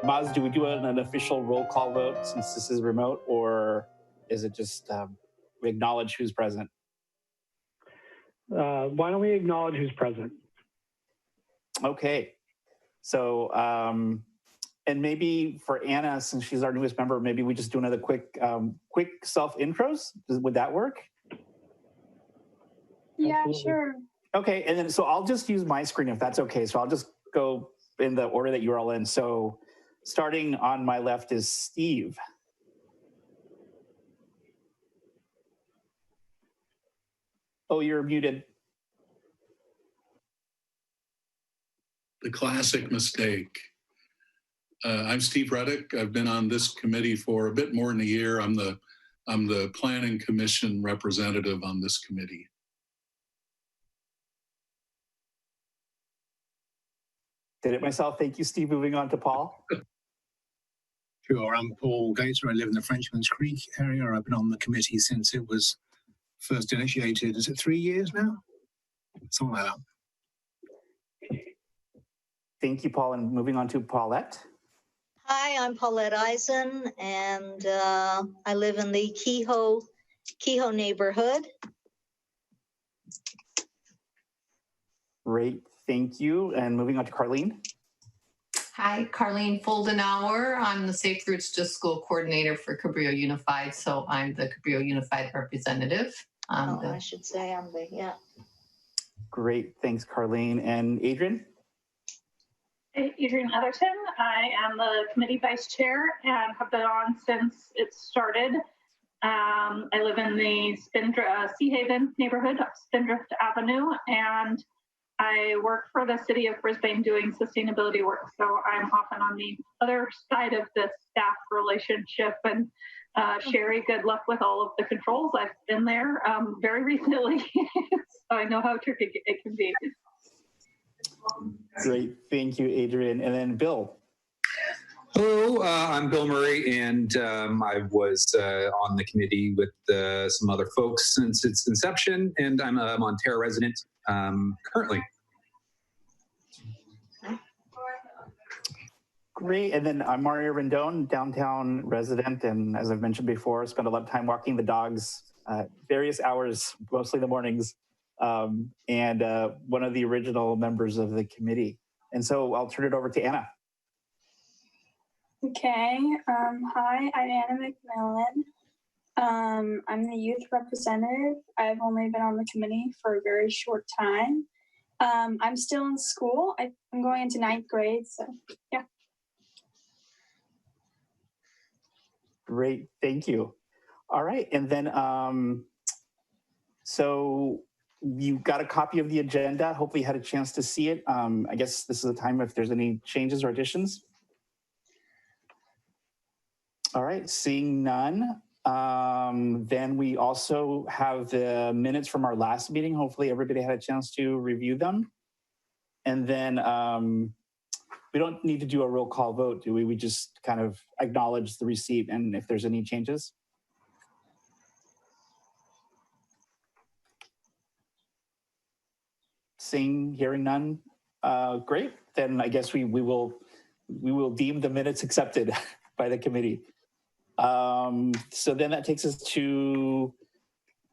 Maz, do we do an official roll call vote since this is remote, or is it just we acknowledge who's present? Why don't we acknowledge who's present? Okay. So, and maybe for Anna, since she's our newest member, maybe we just do another quick self intros. Would that work? Yeah, Absolutely. sure. Okay, and then so I'll just use my screen if that's okay. So I'll just go in the order that you're all in. So starting on my left is Steve. Oh, you're muted. The classic mistake. I'm Steve Reddick. I've been on this committee for a bit more than a year. I'm the Planning Commission representative on this committee. Did it myself. Thank you, Steve. Moving on to Paul. Sure, I'm Paul Gator. I live in the Frenchman's Creek area. I've been on the committee since it was first initiated. Is it 3 years now? Something like that. Thank you, Paul. And moving on to Paulette. Hi, I'm Paulette Eisen, and I live in the Kehoe neighborhood. Great, thank you. And moving on to Carlene. Hi, Carlene Foldenauer. I'm the Safe Routes to School coordinator for Cabrillo Unified, so I'm the Cabrillo Unified representative. I should say I'm the, yeah. Great, thanks, Carlene. And Adrian? Adrian Etherton. I am the committee vice chair and have been on since it started. I live in the Sea Haven neighborhood, up Spindrift Avenue, and I work for the city of Brisbane doing sustainability work. So I'm often on the other side of the staff relationship. And Sherry, good luck with all of the controls. I've been there very recently, so I know how tricky it can be. Great, thank you, Adrian. And then Bill. Hello, I'm Bill Murray, and I was on the committee with some other folks since its inception, and I'm a Montero resident currently. Great, and then I'm Mario Rendon, downtown resident, and as I've mentioned before, spent a lot of time walking the dogs, various hours, mostly in the mornings, and one of the original members of the committee. And so I'll turn it over to Anna. Okay. Hi, I'm Anna McMillan. I'm the youth representative. I've only been on the committee for a very short time. I'm still in school. I'm going into 9th grade, so yeah. Great, thank you. All right, and then so you got a copy of the agenda. Hopefully you had a chance to see it. I guess this is the time if there's any changes or additions. All right, seeing none. Then we also have the minutes from our last meeting. Hopefully everybody had a chance to review them. And then we don't need to do a roll call vote, do we? We just kind of acknowledge the receipt and if there's any changes. Seeing, hearing none. Great. Then I guess we will deem the minutes accepted by the committee. So then that takes us to,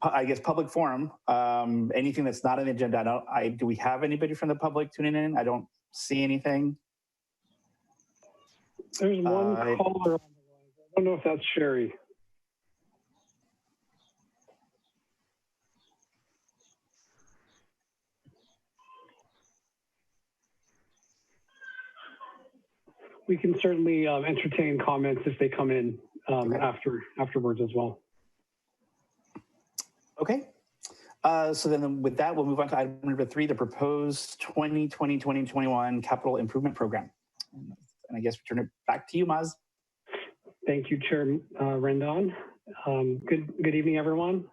I guess, public forum. Anything that's not on the agenda. Do we have anybody from the public tuning in? I don't see anything. There's one caller on the line. I don't know if that's Sherry. We can certainly entertain comments if they come in afterwards as well. Okay. So then with that, we'll move on to item number 3, the proposed 2020-2021 capital improvement program. And I guess we turn it back to you, Maz. Thank you, Chair Rendon. Good evening, everyone.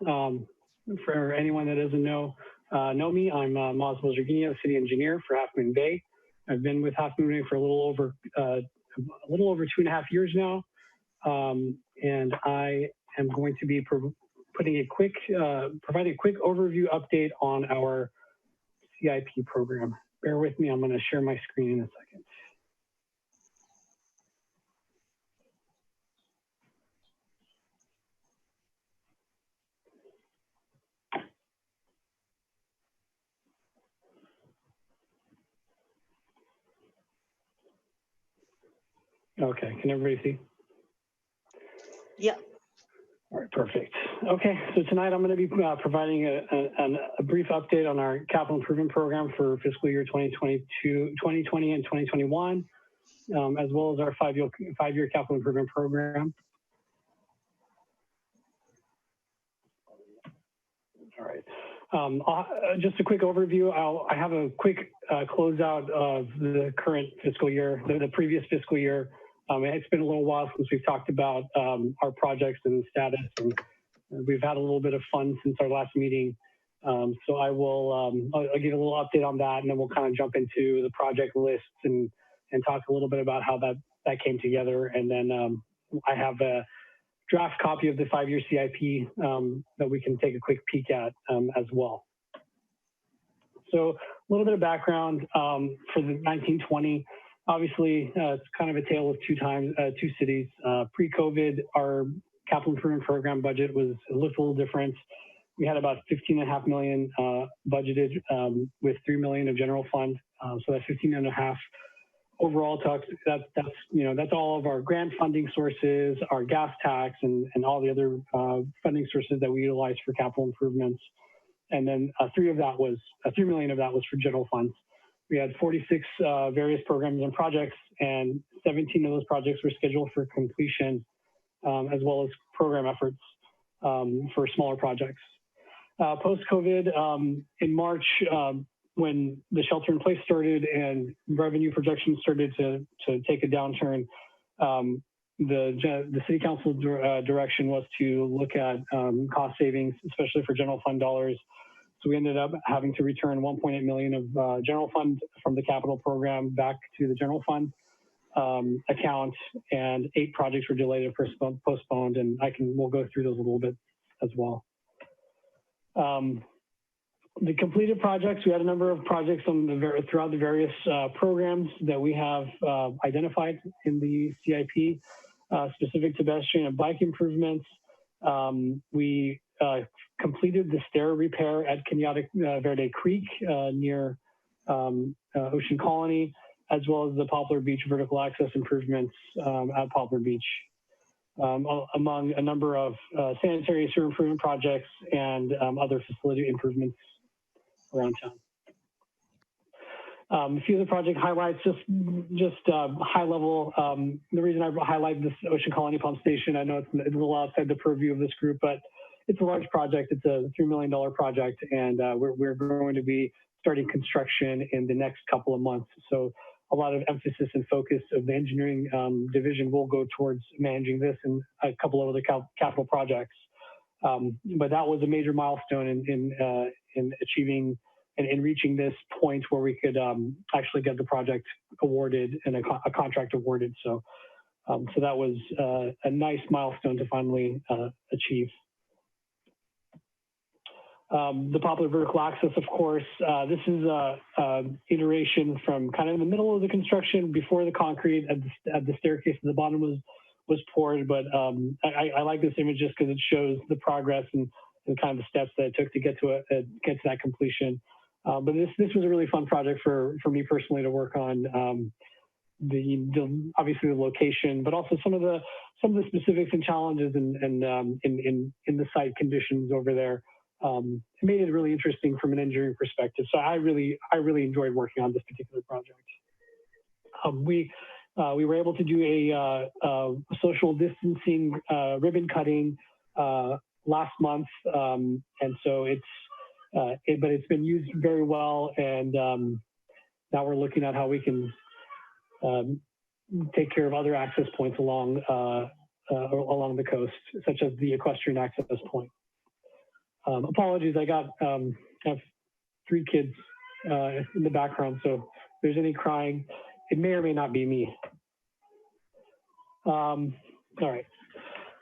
For anyone that doesn't know me, I'm Maz Mozargini, city engineer for Half Moon Bay. I've been with Half Moon Bay for a little over 2.5 years now, and I am going to be providing a quick overview update on our CIP program. Bear with me, I'm going to share my screen in a second. Okay, can everybody see? Yep. All right, perfect. Okay, so tonight I'm going to be providing a brief update on our capital improvement program for fiscal year 2020 and 2021, as well as our five-year capital improvement program. All right. Just a quick overview. I have a quick closeout of the current fiscal year, the previous fiscal year. It's been a little while since we've talked about our projects and status, and we've had a little bit of fun since our last meeting. So I'll give a little update on that, and then we'll kind of jump into the project lists and talk a little bit about how that came together. And then I have a draft copy of the 5-year CIP that we can take a quick peek at as well. So a little bit of background for the 1920. Obviously, it's kind of a tale of two cities. Pre-COVID, our capital improvement program budget looked a little different. We had about $15.5 million budgeted with $3 million of general fund. So that's 15.5. Overall, that's all of our grant funding sources, our gas tax, and all the other funding sources that we utilize for capital improvements. And then $3 million of that was for general funds. We had 46 various programs and projects, and 17 of those projects were scheduled for completion, as well as program efforts for smaller projects. Post-COVID, in March, when the shelter in place started and revenue projections started to take a downturn, the city council direction was to look at cost savings, especially for general fund dollars. So we ended up having to return $1.8 million of general fund from the capital program back to the general fund account, and 8 projects were delayed or postponed, and we'll go through those a little bit as well. The completed projects, we had a number of projects throughout the various programs that we have identified in the CIP, specific to pedestrian and bike improvements. We completed the stair repair at Cañada Verde Creek near Ocean Colony, as well as the Poplar Beach vertical access improvements at Poplar Beach, among a number of sanitary sewer improvement projects and other facility improvements around town. A few of the project highlights, just high level. The reason I highlight this Ocean Colony Pump Station, I know it's a little outside the purview of this group, but it's a large project. It's a $3 million project, and we're going to be starting construction in the next couple of months. So a lot of emphasis and focus of the engineering division will go towards managing this and a couple of other capital projects. But that was a major milestone in achieving and in reaching this point where we could actually get the project awarded and a contract awarded. So that was a nice milestone to finally achieve. The Poplar vertical access, of course, this is a iteration from kind of in the middle of the construction before the concrete at the staircase at the bottom was poured. But I like this image just because it shows the progress and kind of the steps that it took to get to that completion. But this was a really fun project for me personally to work on. Obviously the location, but also some of the specifics and challenges in the site conditions over there. It made it really interesting from an engineering perspective. So I really enjoyed working on this particular project. We were able to do a social distancing ribbon cutting last month, and so but it's been used very well, and now we're looking at how we can take care of other access points along the coast, such as the equestrian access point. Apologies, I have 3 kids in the background, so if there's any crying, it may or may not be me. All right,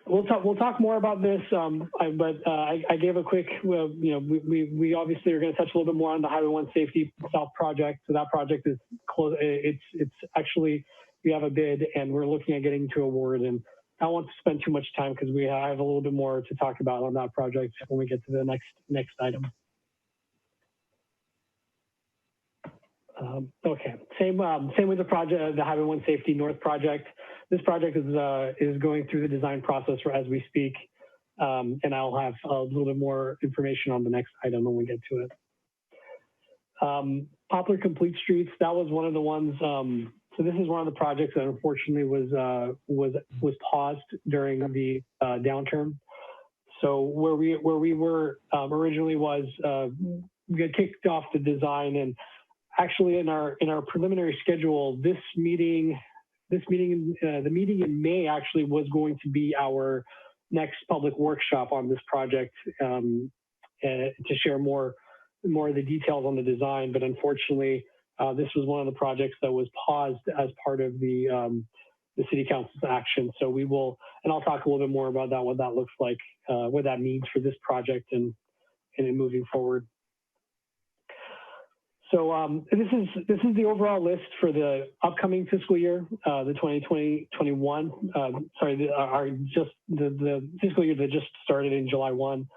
we'll talk more about this, but I gave a quick, we obviously are going to touch a little bit more on the Highway 1 Safety South project. So that project is close. It's actually, we have a bid and we're looking at getting to award, and I don't want to spend too much time because I have a little bit more to talk about on that project when we get to the next item. Okay, same with the project, the Highway 1 Safety North project. this project is going through the design process as we speak, and I'll have a little bit more information on the next item when we get to it. Poplar Complete Streets, that was one of the ones. So this is one of the projects that unfortunately was paused during the downturn. So where we were originally was we had kicked off the design, and actually in our preliminary schedule, the meeting in May actually was going to be our next public workshop on this project to share more of the details on the design. But unfortunately, this was one of the projects that was paused as part of the City Council's action. So we will, and I'll talk a little bit more about that, what that looks like, what that means for this project and moving forward. So this is the overall list for the upcoming fiscal year, the 2020-21. The fiscal year that just started in July 1.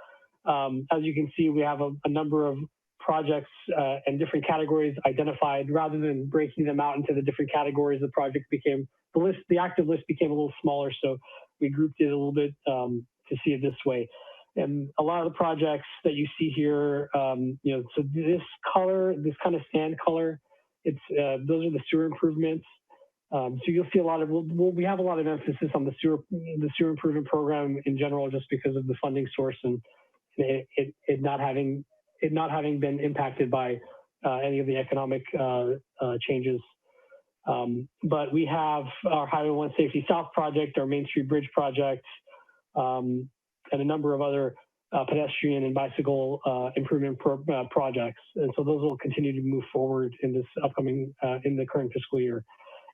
As you can see, we have a number of projects and different categories identified. Rather than breaking them out into the different categories, the active list became a little smaller. So we grouped it a little bit to see it this way. And a lot of the projects that you see here, so this color, this kind of sand color, those are the sewer improvements. So you'll see a lot of, we have a lot of emphasis on the sewer improvement program in general, just because of the funding source and it not having been impacted by any of the economic changes. But we have our Highway 1 Safety South project, our Main Street Bridge project, and a number of other pedestrian and bicycle improvement projects. And so those will continue to move forward in this upcoming, in the current fiscal year.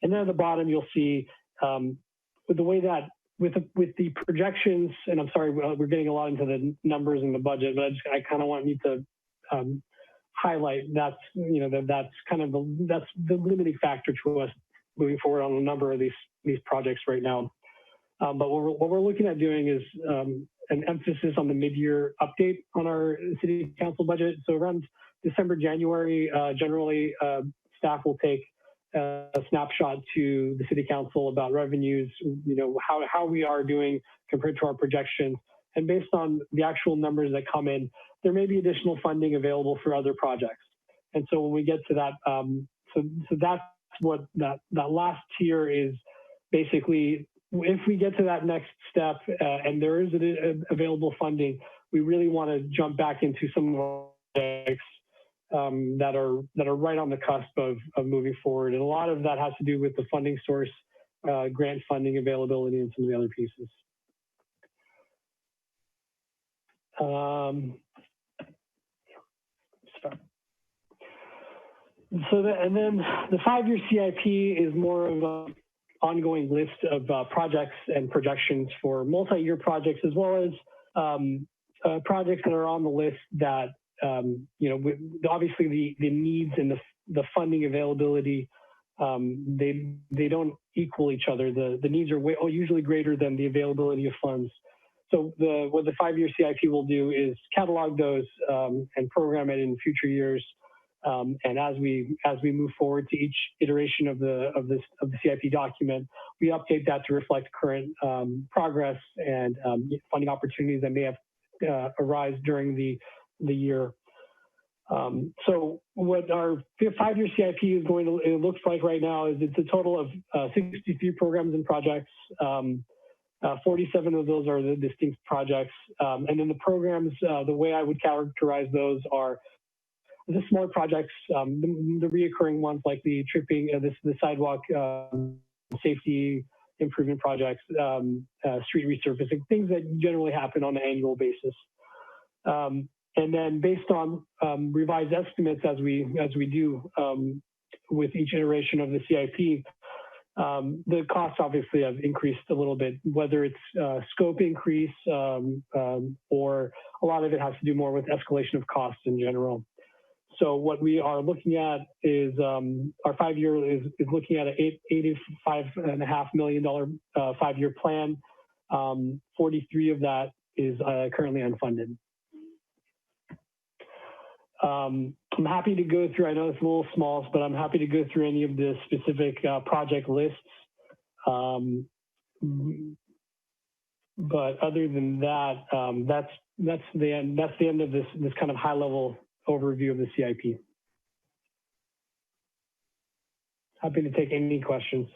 And then at the bottom, you'll see with the way that, with the projections, and I'm sorry, we're getting a lot into the numbers and the budget, but I kind of want you to highlight that's kind of that's the limiting factor to us moving forward on a number of these projects right now. But what we're looking at doing is an emphasis on the mid-year update on our City Council budget. So around December, January, generally staff will take a snapshot to the City Council about revenues, how we are doing compared to our projections. And based on the actual numbers that come in, there may be additional funding available for other projects. And so when we get to that, so that's what that last tier is basically. If we get to that next step and there is available funding, we really want to jump back into some of our projects that are right on the cusp of moving forward. And a lot of that has to do with the funding source, grant funding availability, and some of the other pieces. And then the 5-year CIP is more of a ongoing list of projects and projections for multi-year projects, as well as projects that are on the list that, obviously the needs and the funding availability, they don't equal each other. The needs are usually greater than the availability of funds. So what the 5-year CIP will do is catalog those and program it in future years. And as we move forward to each iteration of the CIP document, we update that to reflect current progress and funding opportunities that may have arise during the year. So what our 5-year CIP is it looks like right now is it's a total of 63 programs and projects. 47 of those are the distinct projects. And then the programs, the way I would characterize those are the smaller projects, the reoccurring ones like the tripping, the sidewalk safety improvement projects, street resurfacing, things that generally happen on an annual basis. And then based on revised estimates as we do with each iteration of the CIP, the costs obviously have increased a little bit, whether it's scope increase or a lot of it has to do more with escalation of costs in general. So what we are looking at is our 5-year is looking at an $85.5 million 5-year plan. 43 of that is currently unfunded. I'm happy to go through, I know it's a little small, but I'm happy to go through any of the specific project lists But other than that, that's the end. That's the end of this kind of high level overview of the CIP. Happy to take any questions.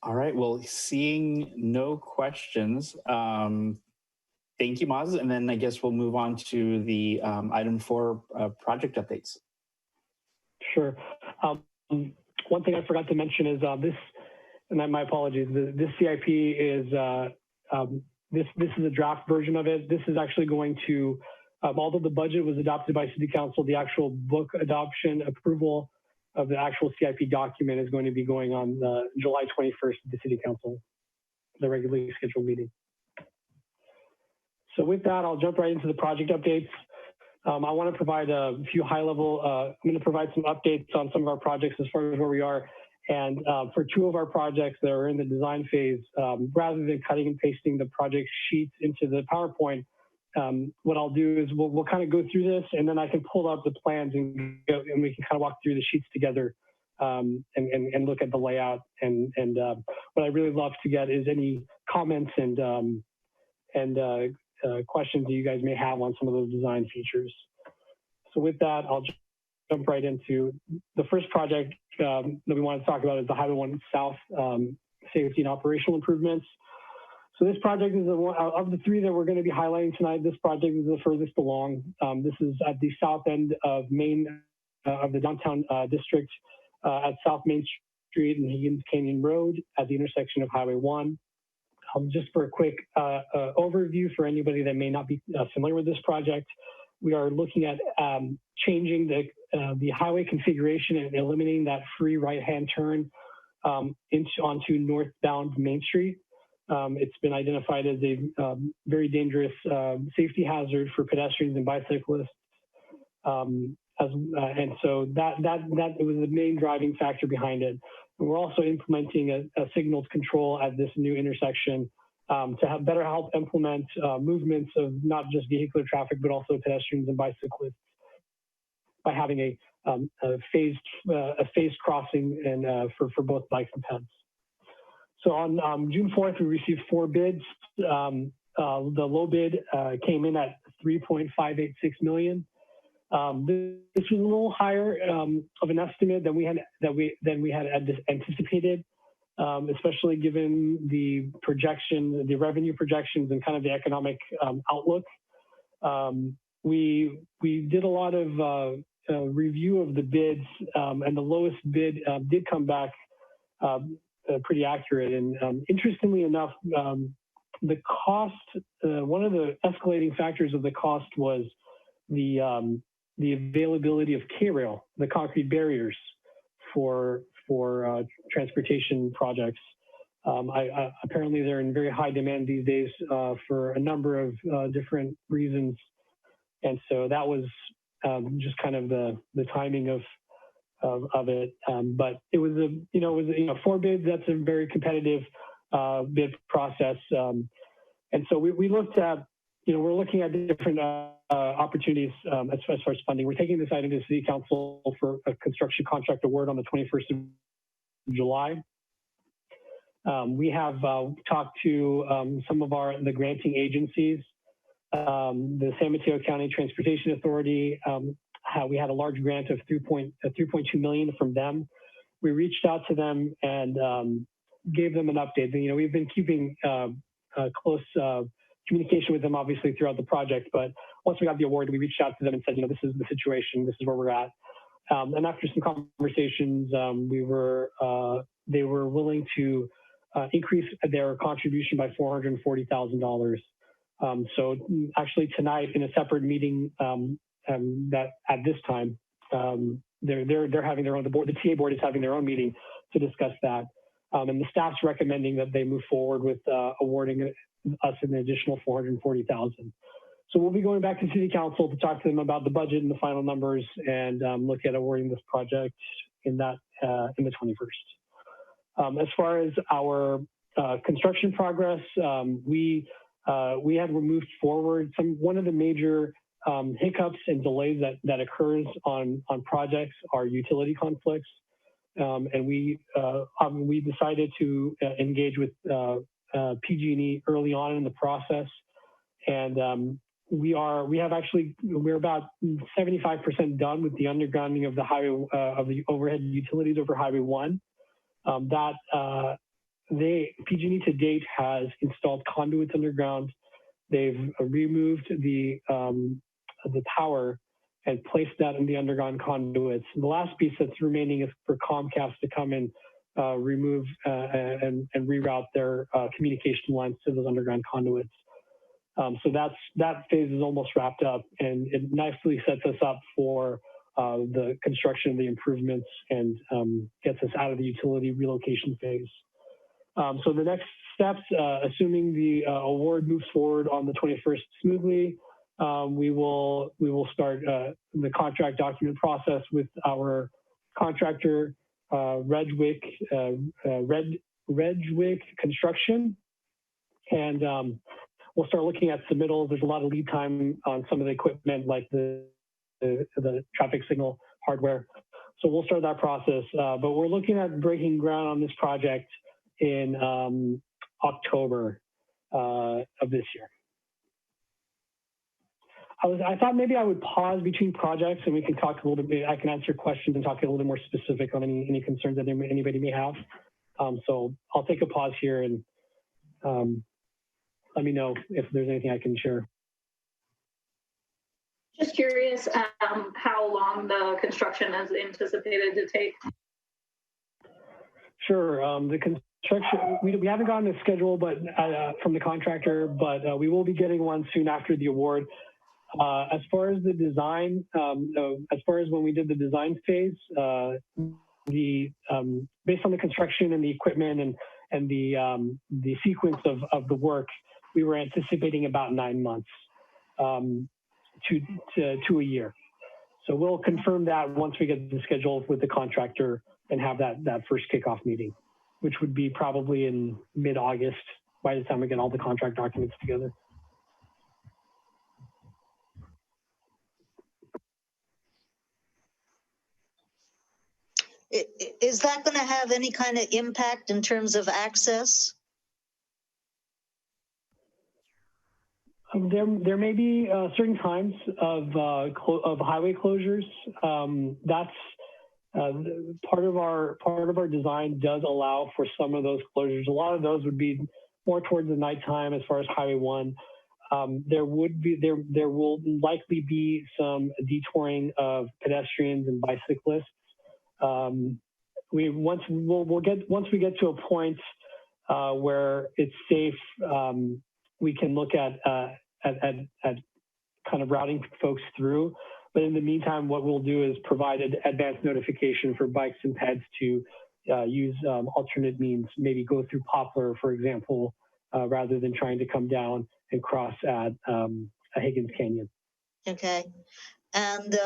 All right. Well, seeing no questions, thank you, Maz. And then I guess we'll move on to the item 4 project updates. Sure. One thing I forgot to mention is this, and my apologies, this CIP is, this is a draft version of it. This is actually going to, although the budget was adopted by City Council, the actual book adoption approval of the actual CIP document is going to be going on July 21st at the City Council, the regularly scheduled meeting. So with that, I'll jump right into the project updates. I want to provide a few high level, I'm going to provide some updates on some of our projects as far as where we are. And for 2 of our projects that are in the design phase, rather than cutting and pasting the project sheets into the PowerPoint, what I'll do is we'll kind of go through this, and then I can pull up the plans and we can kind of walk through the sheets together and look at the layout. And what I really love to get is any comments and questions that you guys may have on some of those design features. So with that, I'll jump right into the first project that we want to talk about is the Highway 1 South safety and operational improvements. So this project is of the 3 that we're going to be highlighting tonight. This project is the furthest along. This is at the south end of of the downtown district at South Main Street and Higgins Canyon Road at the intersection of Highway 1. Just for a quick overview for anybody that may not be familiar with this project, we are looking at changing the highway configuration and eliminating that free right-hand turn onto northbound Main Street. It's been identified as a very dangerous safety hazard for pedestrians and bicyclists. And so that was the main driving factor behind it. And we're also implementing a signals control at this new intersection to better help implement movements of not just vehicular traffic, but also pedestrians and bicyclists by having a phased crossing and for both bikes and peds. So on June 4th, we received 4 bids. The low bid came in at $3.586 million. This was a little higher of an estimate than we had anticipated, especially given the revenue projections and kind of the economic outlook. We did a lot of review of the bids, and the lowest bid did come back pretty accurate. And interestingly enough, the cost, one of the escalating factors of the cost was the availability of K-rail, the concrete barriers for transportation projects. Apparently they're in very high demand these days for a number of different reasons. And so that was just kind of the timing of it. But it was 4 bids. That's a very competitive bid process. And so we looked at, we're looking at different opportunities as far as funding. We're taking this item to City Council for a construction contract award on the 21st of July. We have talked to some of the granting agencies, the San Mateo County Transportation Authority. We had a large grant of $3.2 million from them. We reached out to them and gave them an update. We've been keeping close communication with them, obviously, throughout the project. But once we got the award, we reached out to them and said, this is the situation, this is where we're at. And after some conversations, they were willing to increase their contribution by $440,000. So actually tonight, in a separate meeting, that at this time, they're having their own. The TA board is having their own meeting to discuss that, and the staff's recommending that they move forward with awarding us an additional $440,000. So we'll be going back to City Council to talk to them about the budget and the final numbers, and look at awarding this project in the 21st. As far as our construction progress, we had moved forward. One of the major hiccups and delays that occurs on projects are utility conflicts. And we decided to engage with PG&E early on in the process. And we're about 75% done with the undergrounding of the highway, of the overhead utilities over Highway 1. PG&E to date has installed conduits underground. They've removed the tower and placed that in the underground conduits. And the last piece that's remaining is for Comcast to come and remove and reroute their communication lines to those underground conduits. So that phase is almost wrapped up, and it nicely sets us up for the construction of the improvements and gets us out of the utility relocation phase. So the next steps, assuming the award moves forward on the 21st smoothly, we will start the contract document process with our contractor, Redwick Construction, and we'll start looking at submittals. There's a lot of lead time on some of the equipment, like the traffic signal hardware. So we'll start that process, but we're looking at breaking ground on this project in October of this year. I thought maybe I would pause between projects and we can talk a little bit. I can answer questions and talk a little bit more specific on any concerns that anybody may have. So I'll take a pause here and let me know if there's anything I can share. Just curious how long the construction is anticipated to take. Sure. The construction, we haven't gotten a schedule but from the contractor, but we will be getting one soon after the award. As far as the design, as far as when we did the design phase, based on the construction and the equipment and the sequence of the work, we were anticipating about 9 months to a year. So we'll confirm that once we get the schedule with the contractor and have that first kickoff meeting, which would be probably in mid-August by the time we get all the contract documents together. Is that going to have any kind of impact in terms of access? There may be certain times of highway closures. That's part of our design does allow for some of those closures. A lot of those would be more towards the nighttime as far as Highway 1. There will likely be some detouring of pedestrians and bicyclists. Once we get to a point where it's safe, we can look at kind of routing folks through. But in the meantime, what we'll do is provide an advance notification for bikes and peds to use alternate means, maybe go through Poplar, for example, rather than trying to come down and cross at Higgins Canyon. Okay. And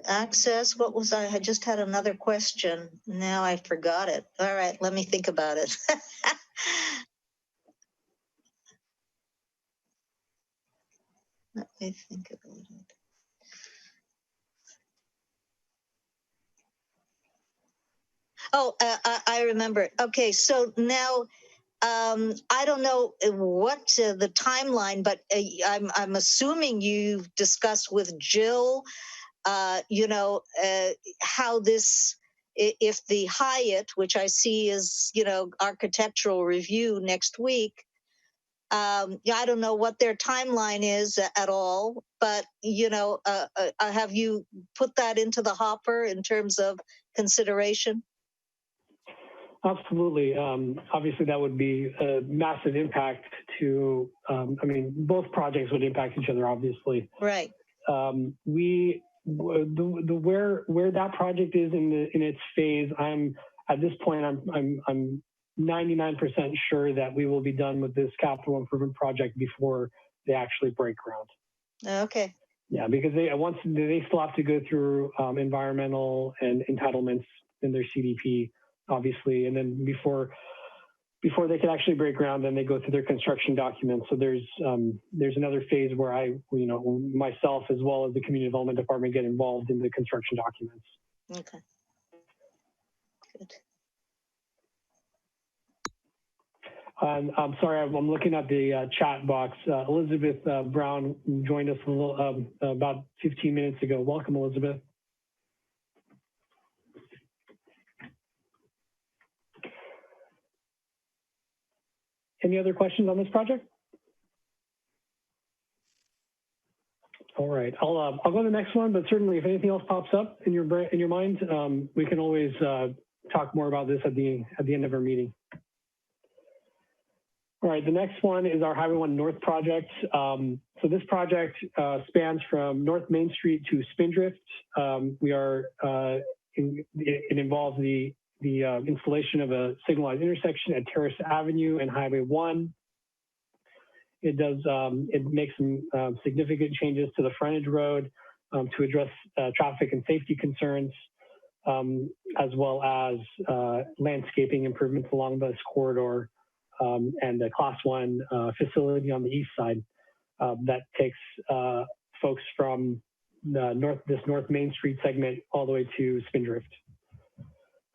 access, what was I just had another question. Now I forgot it. All right, let me think about it. Let me think about it. Oh, I remember. Okay, so now I don't know what the timeline, but I'm assuming you've discussed with Jill, how this, if the Hyatt, which I see is, architectural review next week, I don't know what their timeline is at all, but, have you put that into the hopper in terms of consideration? Absolutely. Obviously, that would be a massive impact to, both projects would impact each other, obviously. Right. Where that project is in its phase, at this point, I'm 99% sure that we will be done with this capital improvement project before they actually break ground. Okay. Yeah, because they still have to go through environmental and entitlements in their CDP, obviously, and then before before they can actually break ground, then they go through their construction documents. So there's another phase where myself as well as the community development department get involved in the construction documents. Okay. Good. I'm sorry, I'm looking at the chat box. Elizabeth Brown joined us a little, about 15 minutes ago. Welcome, Elizabeth. Any other questions on this project? All right, I'll go to the next one, but certainly if anything else pops up in your mind, we can always talk more about this at the end of our meeting. All right, the next one is our Highway 1 North project. So this project spans from North Main Street to Spindrift. It involves the installation of a signalized intersection at Terrace Avenue and Highway 1. It makes some significant changes to the frontage road to address traffic and safety concerns, as well as landscaping improvements along this corridor, and the Class 1 facility on the east side that takes folks from this North Main Street segment all the way to Spindrift.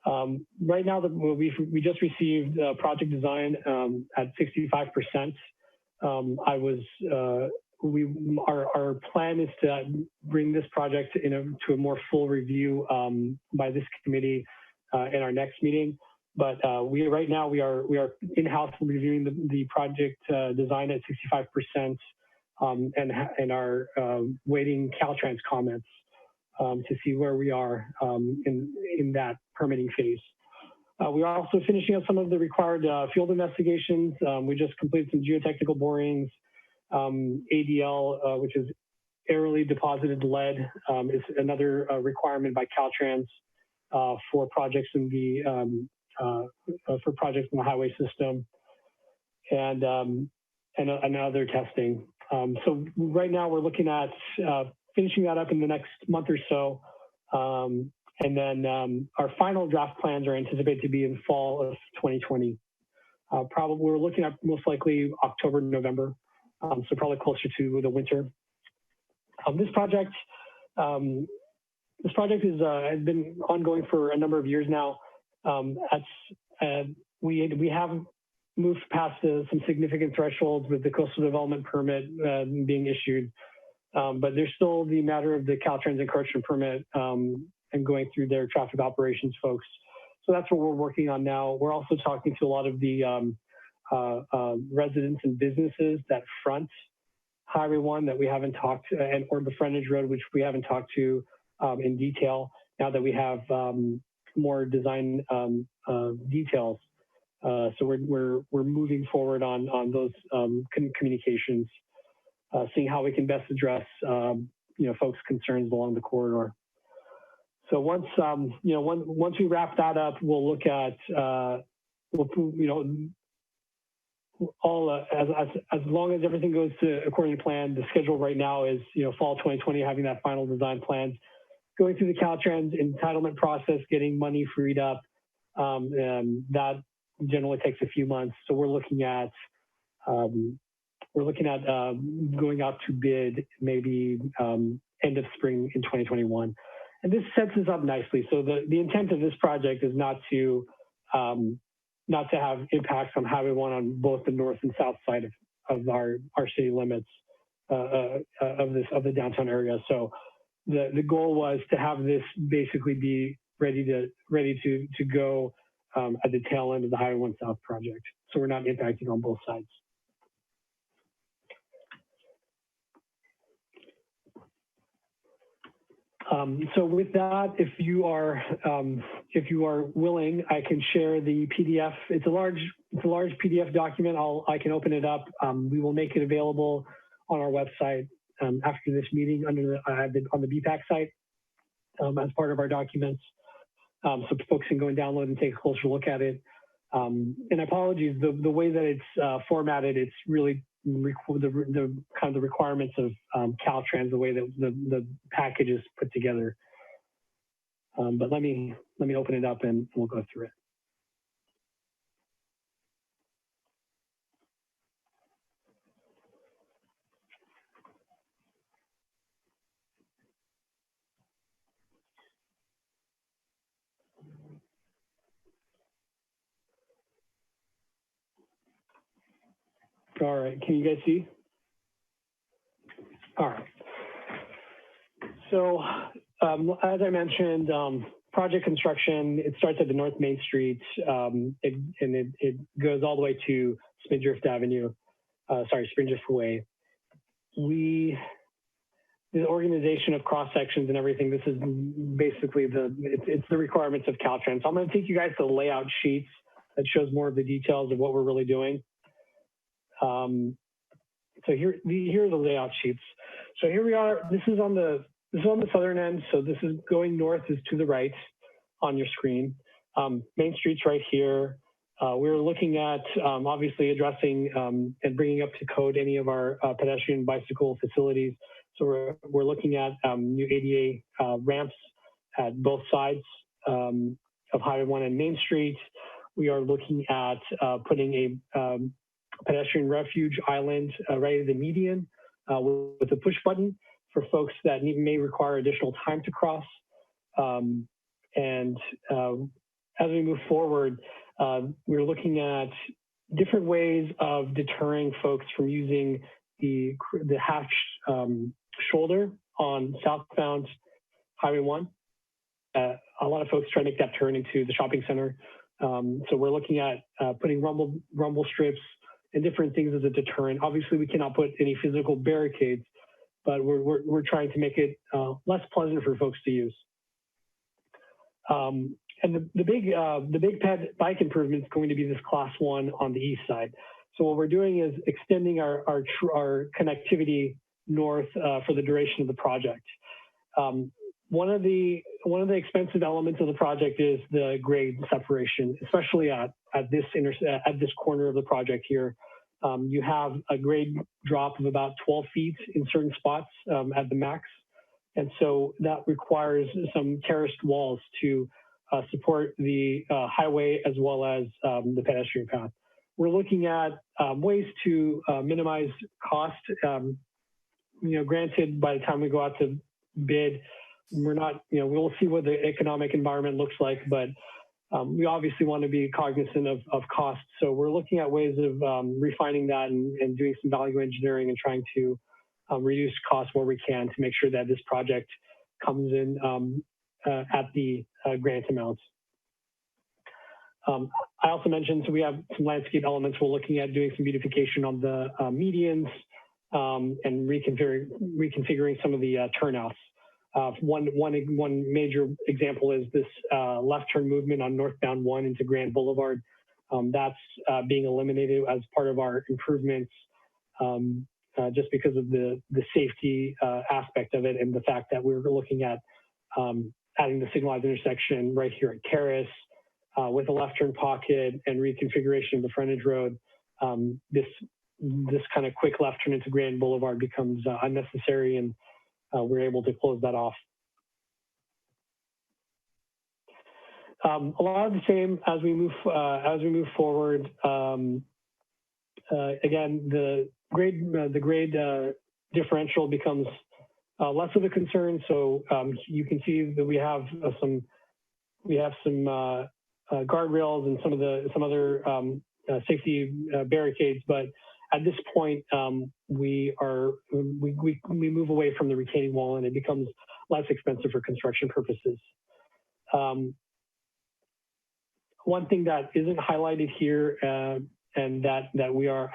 Right now, we just received project design at 65%. Our plan is to bring this project to a more full review by this committee in our next meeting. But right now we are in-house reviewing the project design at 65%, and are waiting Caltrans comments to see where we are in that permitting phase. We are also finishing up some of the required field investigations. We just completed some geotechnical borings. ADL, which is aerially deposited lead, is another requirement by Caltrans for projects in the highway system, and other testing. So right now we're looking at finishing that up in the next month or so. And then our final draft plans are anticipated to be in fall of 2020. Probably we're looking at most likely October, November, so probably closer to the winter. This project has been ongoing for a number of years now. We have moved past some significant thresholds with the coastal development permit being issued, but there's still the matter of the Caltrans encroachment permit and going through their traffic operations folks. So that's what we're working on now. We're also talking to a lot of the residents and businesses that front Highway 1 that we haven't talked to, or the frontage road, which we haven't talked to in detail, now that we have more design details. So we're moving forward on those communications, seeing how we can best address folks' concerns along the corridor. So once we wrap that up, we'll look at as long as everything goes according to plan. The schedule right now is fall 2020, having that final design plan, going through the Caltrans entitlement process, getting money freed up. And that generally takes a few months. So we're looking at going out to bid maybe end of spring in 2021. And this sets us up nicely. So the intent of this project is not to have impacts on Highway 1 on both the north and south side of our city limits of the downtown area. So the goal was to have this basically be ready to go at the tail end of the Highway 1 South project. So we're not impacting on both sides. So with that, if you are willing, I can share the PDF. It's a large PDF document. I can open it up. We will make it available on our website after this meeting on the BPAC site as part of our documents, so folks can go and download and take a closer look at it. And apologies, the way that it's formatted, it's really the kind of the requirements of Caltrans, the way that the package is put together. But let me open it up and we'll go through it. All right, can you guys see? All right. So as I mentioned, project construction, it starts at the North Main Street, it goes all the way to Spindrift Avenue, Spindrift Way. The organization of cross sections and everything, this is basically it's the requirements of Caltrans. So I'm going to take you guys to the layout sheets that shows more of the details of what we're really doing. So here are the layout sheets. So here we are. This is on the southern end. So this is going north is to the right on your screen. Main Street's right here. We're looking at obviously addressing and bringing up to code any of our pedestrian and bicycle facilities. So we're looking at new ADA ramps at both sides of Highway 1 and Main Street. We are looking at putting a pedestrian refuge island right at the median with a push button for folks that may require additional time to cross. And as we move forward, we're looking at different ways of deterring folks from using the hatch shoulder on southbound Highway 1. A lot of folks try to make that turn into the shopping center. So we're looking at putting rumble strips and different things as a deterrent. Obviously, we cannot put any physical barricades, but we're trying to make it less pleasant for folks to use. And the big bike improvement is going to be this Class 1 on the east side. So what we're doing is extending our connectivity north for the duration of the project. One of the expensive elements of the project is the grade separation, especially at this corner of the project here. You have a grade drop of about 12 feet in certain spots at the max. And so that requires some terraced walls to support the highway as well as the pedestrian path. We're looking at ways to minimize cost. Granted, by the time we go out to bid, we're not, we'll see what the economic environment looks like, but we obviously want to be cognizant of cost. So we're looking at ways of refining that and doing some value engineering and trying to reduce costs where we can to make sure that this project comes in at the grant amounts. I also mentioned, so we have some landscape elements. We're looking at doing some beautification on the medians and reconfiguring some of the turnouts. One major example is this left turn movement on northbound 1 into Grand Boulevard. That's being eliminated as part of our improvements just because of the safety aspect of it and the fact that we're looking at adding the signalized intersection right here at Terrace with a left turn pocket and reconfiguration of the frontage road. This kind of quick left turn into Grand Boulevard becomes unnecessary, and we're able to close that off. A lot of the same as we move forward. Again, the grade differential becomes less of a concern. So you can see that we have some guardrails and some other safety barricades, but at this point we move away from the retaining wall and it becomes less expensive for construction purposes. One thing that isn't highlighted here and that we are,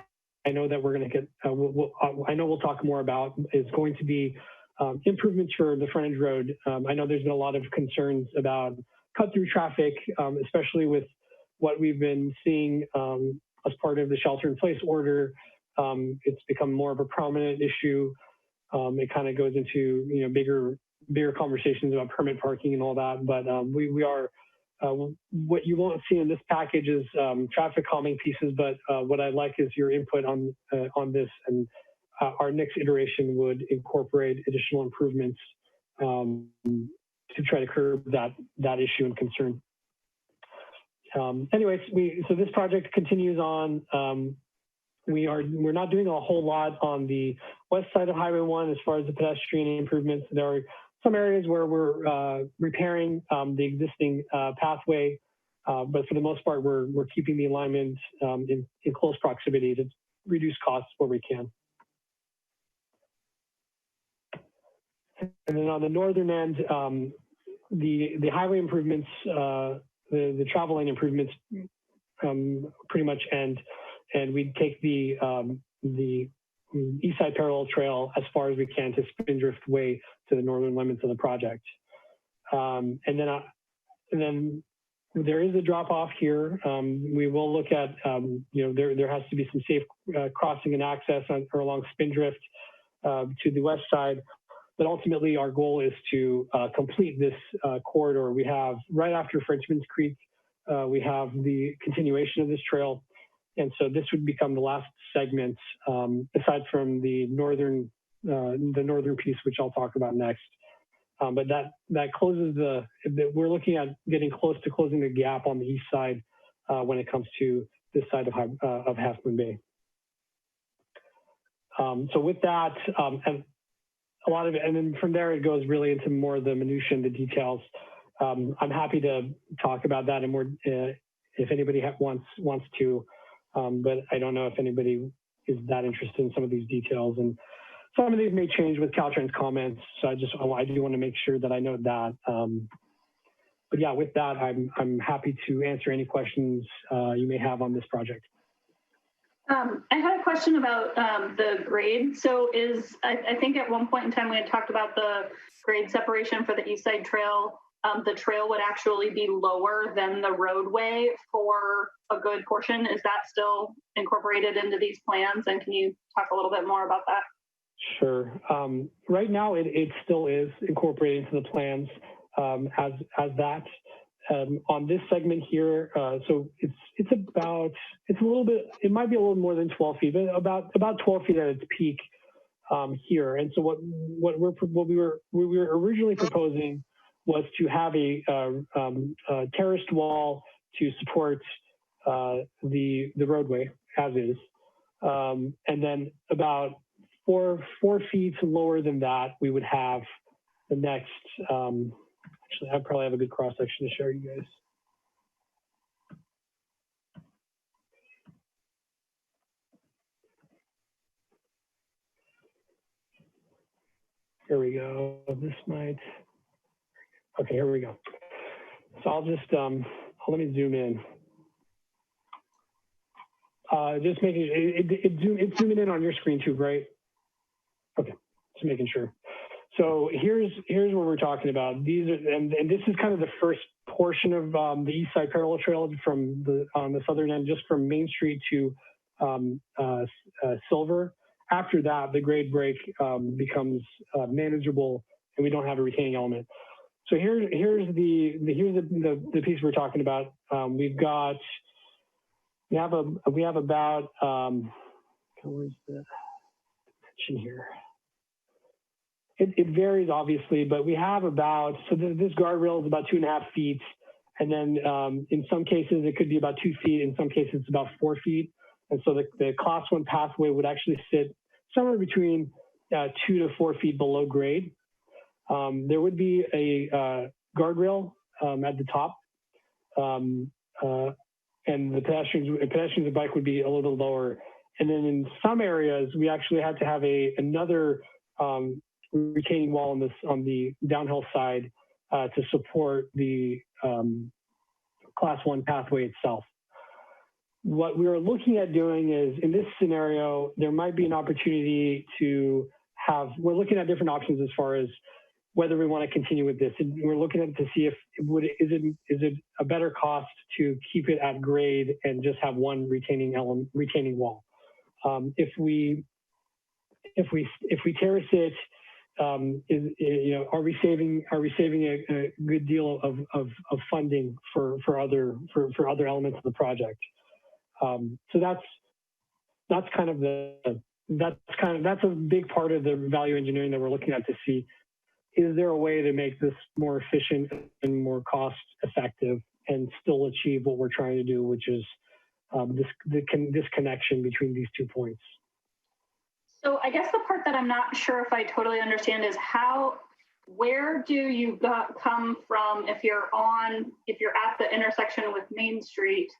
I know that we're going to get, I know we'll talk more about, is going to be improvements for the frontage road. I know there's been a lot of concerns about cut-through traffic, especially with what we've been seeing as part of the shelter-in-place order. It's become more of a prominent issue. It kind of goes into bigger conversations about permit parking and all that. But we are what you won't see in this package is traffic calming pieces. But what I like is your input on this, and our next iteration would incorporate additional improvements to try to curb that issue and concern. Anyways, so this project continues on. We're not doing a whole lot on the west side of Highway 1 as far as the pedestrian improvements. There are some areas where we're repairing the existing pathway, but for the most part, we're keeping the alignment in close proximity reduce costs where we can. And then on the northern end, the highway improvements, the travel lane improvements pretty much end, and we take the East Side Parallel Trail as far as we can to Spindrift Way to the northern limits of the project. And then there is a drop off here. We will look at, there has to be some safe crossing and access or along Spindrift to the west side. But ultimately, our goal is to complete this corridor. We have, right after Frenchman's Creek, we have the continuation of this trail. And so this would become the last segment, aside from the northern piece, which I'll talk about next. But that closes we're looking at getting close to closing the gap on the east side when it comes to this side of Half Moon Bay. So with that, and a lot of it, and then from there it goes really into more of the minutiae and the details. I'm happy to talk about that and more if anybody wants to, but I don't know if anybody is that interested in some of these details, and some of these may change with Caltrans comments. So I do want to make sure that I know that. But yeah, with that, I'm happy to answer any questions you may have on this project. I had a question about the grade. So I think at one point in time we had talked about the grade separation for the East Side Trail. The trail would actually be lower than the roadway for a good portion. Is that still incorporated into these plans? And can you talk a little bit more about that? Sure. Right now, it still is incorporated into the plans as that. On this segment here, so it might be a little more than 12 feet, but about 12 feet at its peak here. And so what we were originally proposing was to have a terraced wall to support the roadway as is, and then about four feet lower than that, we would have the next. Actually, I probably have a good cross section to show you guys. Here we go. This might. Okay, here we go. So I'll just let me zoom in. Just making it's zooming in on your screen too, right? Okay, just making sure. So here's what we're talking about. These are, and this is kind of the first portion of the East Side Parallel Trail from on the southern end, just from Main Street to Silver. After that, the grade break becomes manageable, and we don't have a retaining element. So here's the piece we're talking about. We have about where's the dimension here? It varies obviously, but we have about, so this guardrail is about 2.5 feet. And then in some cases, it could be about 2 feet. In some cases, it's about 4 feet. And so the class 1 pathway would actually sit somewhere between 2 to 4 feet below grade. There would be a guardrail at the top. And the pedestrians and bike would be a little lower. And then in some areas, we actually had to have another retaining wall on the downhill side to support the class 1 pathway itself. What we were looking at doing is, in this scenario, there might be an opportunity to we're looking at different options as far as whether we want to continue with this. And we're looking at it to see if is it a better cost to keep it at grade and just have one retaining wall. If we terrace it, are we saving a good deal of funding for other elements of the project? So that's a big part of the value engineering that we're looking at to see, is there a way to make this more efficient and more cost effective and still achieve what we're trying to do, which is this connection between these 2 points. So I guess the part that I'm not sure if I totally understand is where do you come from if you're at the intersection with Main Street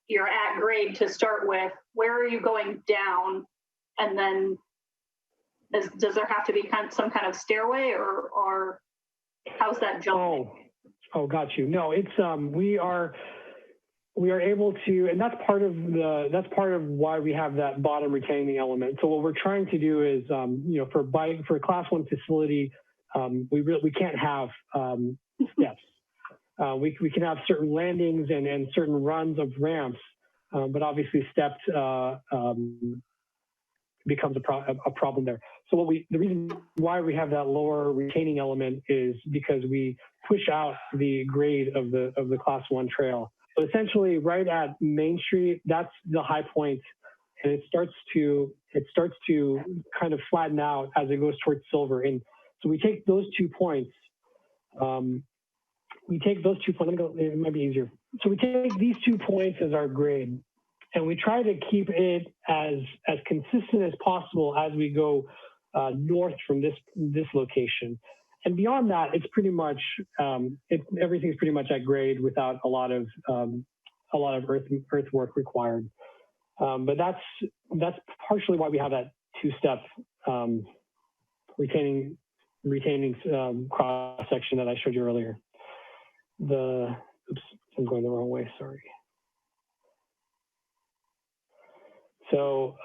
you're at grade to start with, where are you going down? And then does there have to be some kind of stairway, or how's that jump? Oh, got you. No, it's we are able to, and that's part of why we have that bottom retaining element. So what we're trying to do is, for a class 1 facility, we can't have steps. We can have certain landings and certain runs of ramps, but obviously stepped becomes a problem there. So the reason why we have that lower retaining element is because we push out the grade of the class 1 trail. So essentially, right at Main Street, that's the high point, and it starts to kind of flatten out as it goes towards Silver. And so we take those 2 points. It might be easier. So we take these 2 points as our grade, and we try to keep it as consistent as possible as we go north from this location. And beyond that, it's pretty much everything's pretty much at grade without a lot of earthwork required. But that's partially why we have that 2-step retaining cross section that I showed you earlier. Oops, I'm going the wrong way. Sorry. So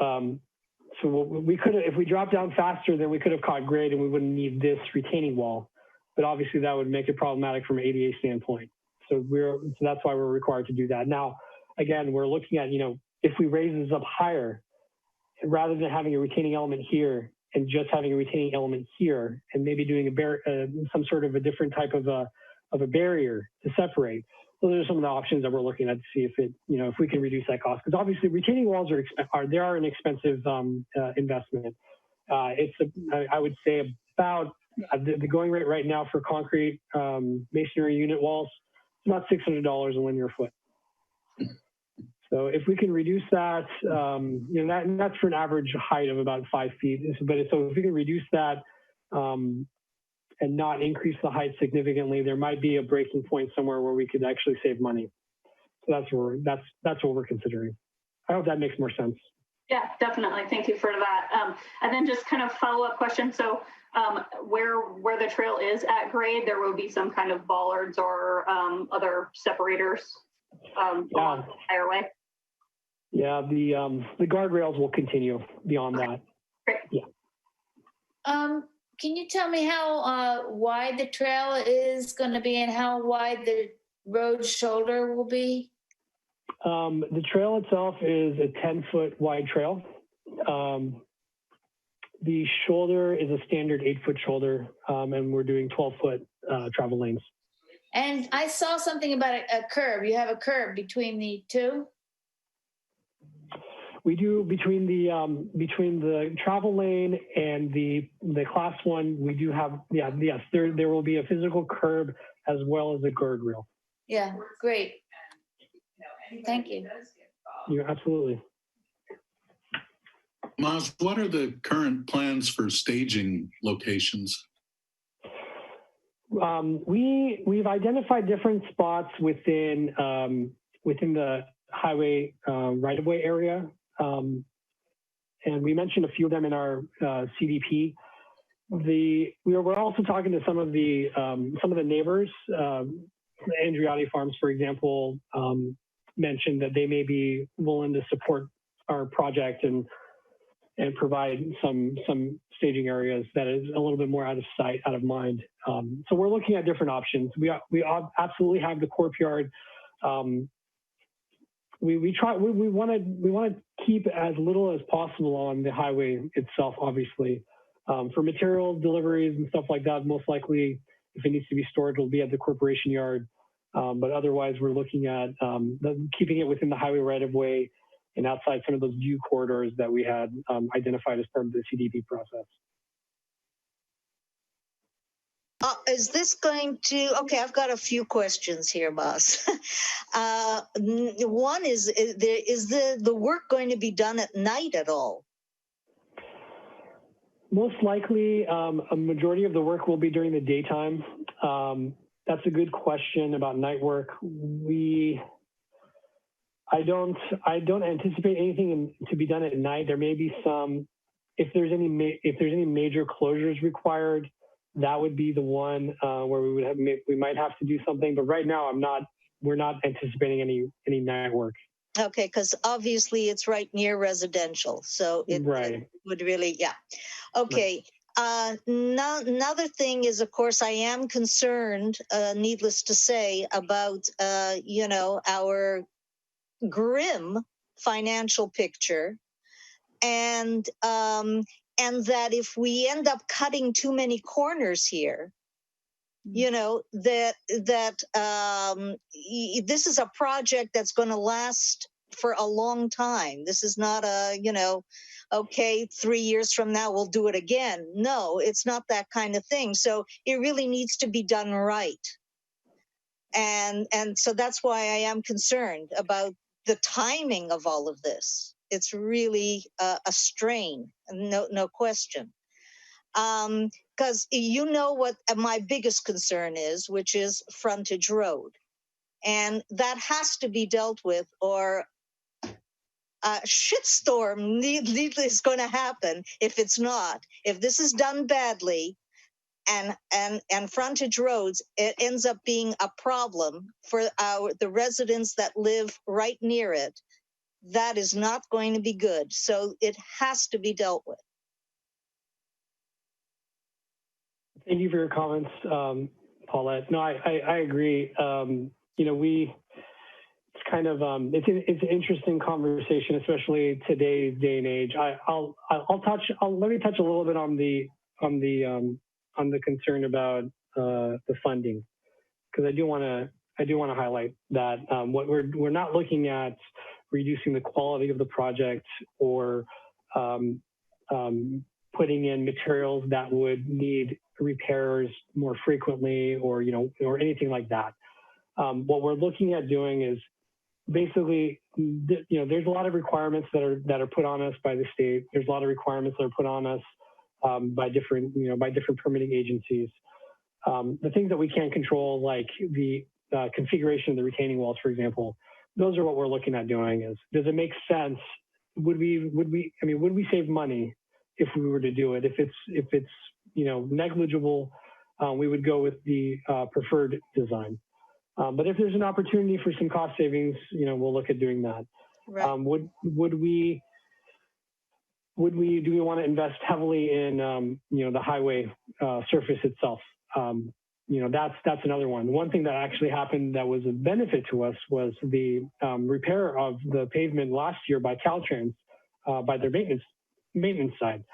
we could have, if we dropped down faster, then we could have caught grade and we wouldn't need this retaining wall. But obviously that would make it problematic from an ADA standpoint. So that's why we're required to do that. Now, again, we're looking at, if we raise this up higher, rather than having a retaining element here and just having a retaining element here, and maybe doing some sort of a different type of a barrier to separate. So those are some of the options that we're looking at to see if we can reduce that cost. Because obviously retaining walls are an expensive investment. I would say about the going rate right now for concrete masonry unit walls, it's about $600 a linear foot. So if we can reduce that, and that's for an average height of about 5 feet. But so if we can reduce that and not increase the height significantly, there might be a breaking point somewhere where we could actually save money. So that's what we're considering. I hope that makes more sense. Yeah, definitely. Thank you for that. And then just kind of follow-up question. So where the trail is at grade, there will be some kind of bollards or other separators along the entire way? Yeah, the guardrails will continue beyond that. Great. Yeah. Can you tell me how wide the trail is going to be and how wide the road shoulder will be? The trail itself is a 10-foot wide trail. The shoulder is a standard 8-foot shoulder, and we're doing 12-foot travel lanes. And I saw something about a curb. You have a curb between the two? We do between the travel lane and the class 1. We do have yes. There will be a physical curb as well as a guardrail. Yeah, great. Thank you. Yeah, absolutely. Maz, what are the current plans for staging locations? We've identified different spots within the highway right-of-way area. And we mentioned a few of them in our CDP. We're also talking to some of the neighbors. Andriotti Farms, for example, mentioned that they may be willing to support our project and provide some staging areas that is a little bit more out of sight, out of mind. So we're looking at different options. We absolutely have the courtyard. We want to keep as little as possible on the highway itself, obviously. For material deliveries and stuff like that, most likely, if it needs to be stored, it'll be at the corporation yard. But otherwise, we're looking at keeping it within the highway right-of-way and outside some of those view corridors that we had identified as part of the CDP process. Is this going to, okay, I've got a few questions here, Boss. One is the work going to be done at night at all? Most likely, a majority of the work will be during the daytime. That's a good question about night work. I don't anticipate anything to be done at night. There may be some, if there's any major closures required, that would be the one where we might have to do something. But right now, we're not anticipating any night work. Okay, because obviously it's right near residential, so it would really, yeah. Okay. Another thing is, of course, I am concerned, needless to say, about our grim financial picture, and that if we end up cutting too many corners here, that this is a project that's going to last for a long time. This is not okay, 3 years from now we'll do it again. No, it's not that kind of thing. So it really needs to be done right. And so that's why I am concerned about the timing of all of this. It's really a strain, no question. Because what my biggest concern is, which is frontage road. And that has to be dealt with, or a shitstorm is going to happen if it's not. If this is done badly and frontage roads, it ends up being a problem for the residents that live right near it. That is not going to be good. So it has to be dealt with. Thank you for your comments, Paulette. No, I agree. It's kind of it's an interesting conversation, especially today's day and age. Let me touch a little bit on the concern about the funding, because I do want to highlight that what we're not looking at reducing the quality of the project or putting in materials that would need repairs more frequently or anything like that. What we're looking at doing is basically, there's a lot of requirements that are put on us by the state. There's a lot of requirements that are put on us by different permitting agencies. The things that we can't control, like the configuration of the retaining walls, for example, those are what we're looking at doing. Is, does it make sense? Would we save money if we were to do it? If it's negligible, we would go with the preferred design. But if there's an opportunity for some cost savings, we'll look at doing that. Right. Do we want to invest heavily in the highway surface itself? That's another one. One thing that actually happened that was a benefit to us was the repair of the pavement last year by Caltrans by their maintenance side.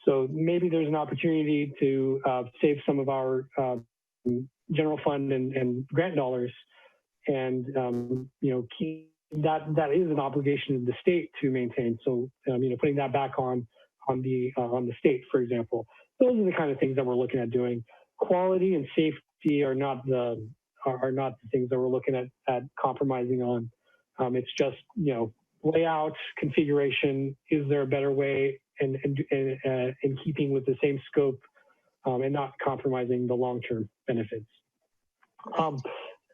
So maybe there's an opportunity to save some of our general fund and grant dollars, and keep that is an obligation of the state to maintain. So putting that back on the state, for example. Those are the kind of things that we're looking at doing. Quality and safety are not the things that we're looking at compromising on. It's just layout, configuration. Is there a better way, and in keeping with the same scope, and not compromising the long-term benefits.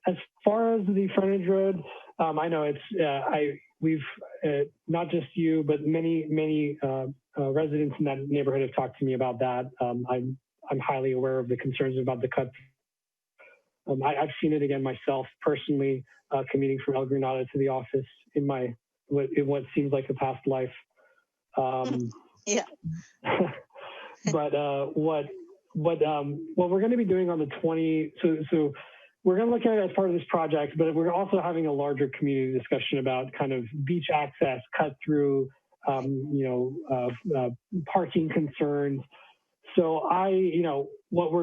As far as the frontage road, I know we've not just you, but many residents in that neighborhood have talked to me about that. I'm highly aware of the concerns about the cut. I've seen it again myself personally, commuting from El Granada to the office in what seems like a past life. Yeah. But what we're going to be doing on the 20, so we're going to look at it as part of this project, but we're also having a larger community discussion about kind of beach access, cut through, parking concerns. So we'll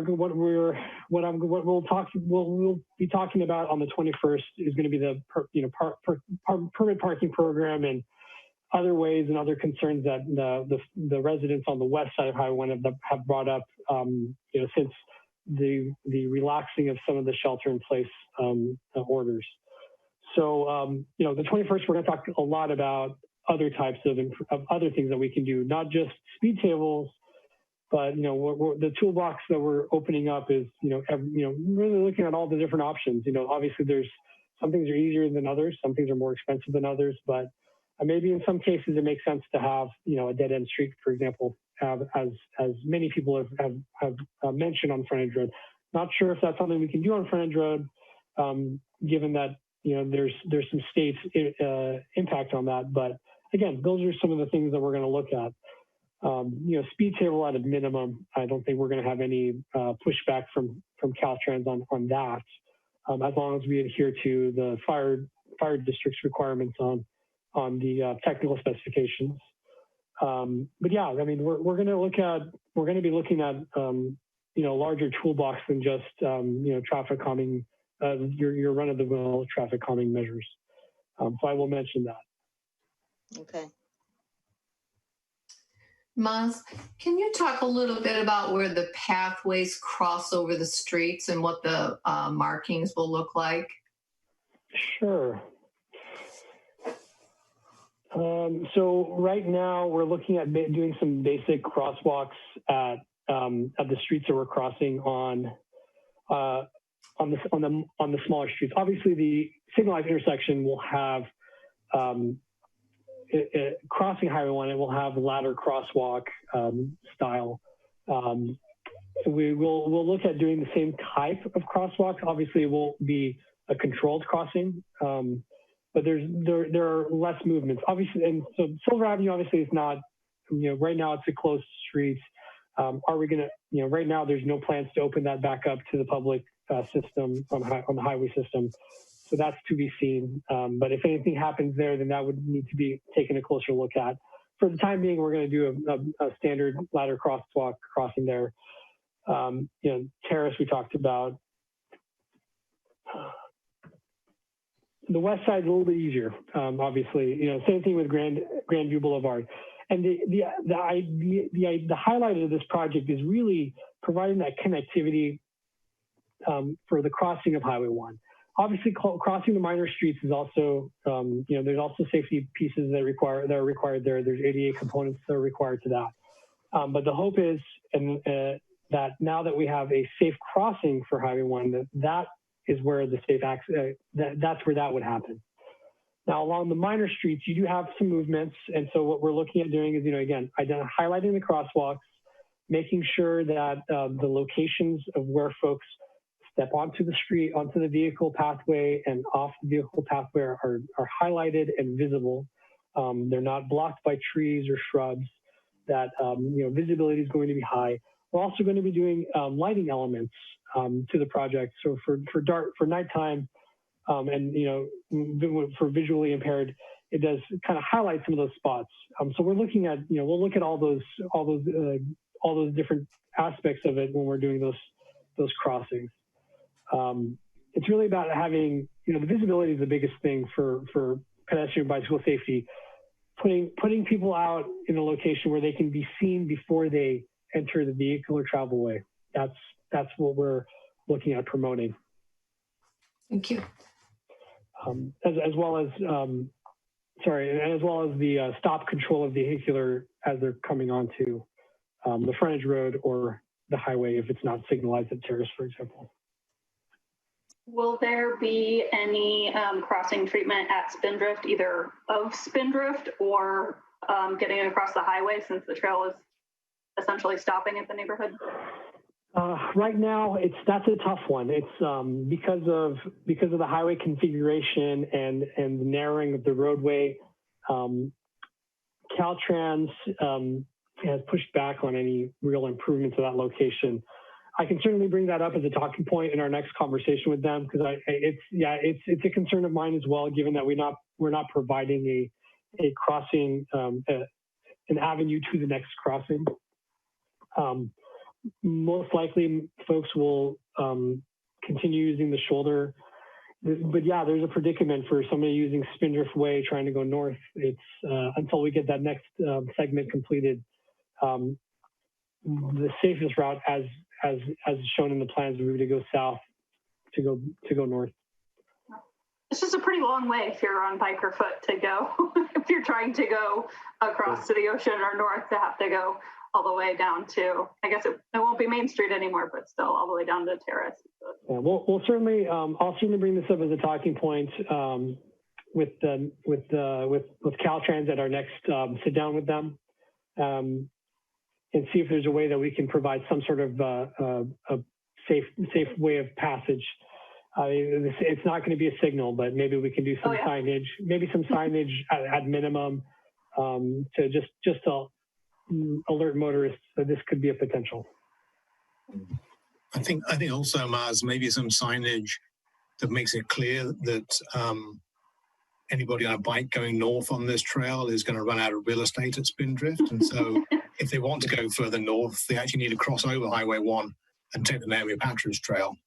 be talking about on the 21st is going to be the permit parking program and other ways and other concerns that the residents on the west side of Highway 1 have brought up, since the relaxing of some of the shelter-in-place orders. So, the 21st, we're going to talk a lot about other types of other things that we can do, not just speed tables, but the toolbox that we're opening up is really looking at all the different options. Obviously there's some things are easier than others. Some things are more expensive than others, but maybe in some cases it makes sense to have, a dead end street, for example, as many people have mentioned on frontage road. Not sure if that's something we can do on frontage road, given that, there's some state impact on that. But again, those are some of the things that we're going to look at. Speed table at a minimum. I don't think we're going to have any pushback from Caltrans on that, as long as we adhere to the fire district's requirements on the technical specifications. But yeah, I mean, we're going to be looking at larger toolbox than just traffic calming, your run-of-the-mill traffic calming measures. So I will mention that. Okay. Maz, can you talk a little bit about where the pathways cross over the streets and what the markings will look like? Sure. So right now we're looking at doing some basic crosswalks at the streets that we're crossing on the smaller streets. Obviously, the signalized intersection will have crossing Highway 1. It will have ladder crosswalk style. We'll look at doing the same type of crosswalk. Obviously, it won't be a controlled crossing, but there are less movements. Obviously, and so Silver Avenue obviously is not. Right now it's a closed street. Are we going to? Right now there's no plans to open that back up to the public system on the highway system. So that's to be seen. But if anything happens there, then that would need to be taken a closer look at. For the time being, we're going to do a standard ladder crosswalk crossing there. Terrace we talked about. The west side is a little bit easier, obviously. Same thing with Grandview Boulevard. And the highlight of this project is really providing that connectivity for the crossing of Highway 1. Obviously, crossing the minor streets is also, there's also safety pieces that are required there. There's ADA components that are required to that. But the hope is that now that we have a safe crossing for Highway 1, that is where the safe access, that's where that would happen. Now, along the minor streets, you do have some movements. And so what we're looking at doing is, again, highlighting the crosswalks, making sure that the locations of where folks step onto the street, onto the vehicle pathway and off the vehicle pathway are highlighted and visible. They're not blocked by trees or shrubs, that, visibility is going to be high. We're also going to be doing lighting elements to the project. So for nighttime and, for visually impaired, it does kind of highlight some of those spots. So we're looking at, we'll look at all those different aspects of it when we're doing those crossings. It's really about having, the visibility is the biggest thing for pedestrian bicycle safety. Putting people out in a location where they can be seen before they enter the vehicle or travel way. That's what we're looking at promoting. Thank you. As well as the stop control of vehicular as they're coming onto the frontage road or the highway if it's not signalized at Terrace, for example. Will there be any crossing treatment at Spindrift, either of Spindrift or getting across the highway, since the trail is essentially stopping at the neighborhood? Right now, that's a tough one. It's because of the highway configuration and the narrowing of the roadway. Caltrans has pushed back on any real improvement to that location. I can certainly bring that up as a talking point in our next conversation with them, because it's a concern of mine as well, given that we're not providing a crossing, an avenue to the next crossing. Most likely folks will continue using the shoulder, but yeah, there's a predicament for somebody using Spindrift Way trying to go north. It's until we get that next segment completed, the safest route as shown in the plans would be to go south, to go north. It's just a pretty long way if you're on bike or foot to go. If you're trying to go across to the ocean or north, to have to go all the way down to, I guess it won't be Main Street anymore, but still all the way down to Terrace. Yeah, we'll certainly, I'll certainly bring this up as a talking point with Caltrans at our next sit down with them, and see if there's a way that we can provide some sort of a safe way of passage. It's not going to be a signal, but maybe we can do some signage, maybe some signage at minimum to just to alert motorists that this could be a potential. I think also, Maz, maybe some signage that makes it clear that anybody on a bike going north on this trail is going to run out of real estate at Spindrift. And so if they want to go further north, they actually need to cross over Highway 1 and take the Naomi Patridge Trail.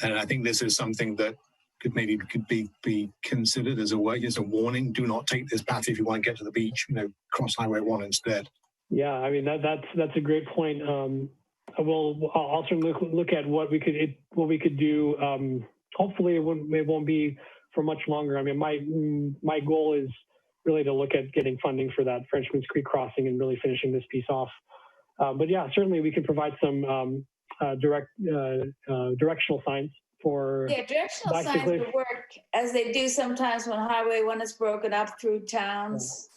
And I think this is something that could be considered as a way, as a warning. Do not take this path if you want to get to the beach. Cross Highway 1 instead. Yeah, I mean that's a great point. I'll certainly look at what we could do. Hopefully, it won't be for much longer. I mean, my goal is really to look at getting funding for that Frenchman's Creek crossing and really finishing this piece off. But yeah, certainly we can provide some directional signs for directional signs would work as they do sometimes when Highway 1 is broken up through towns.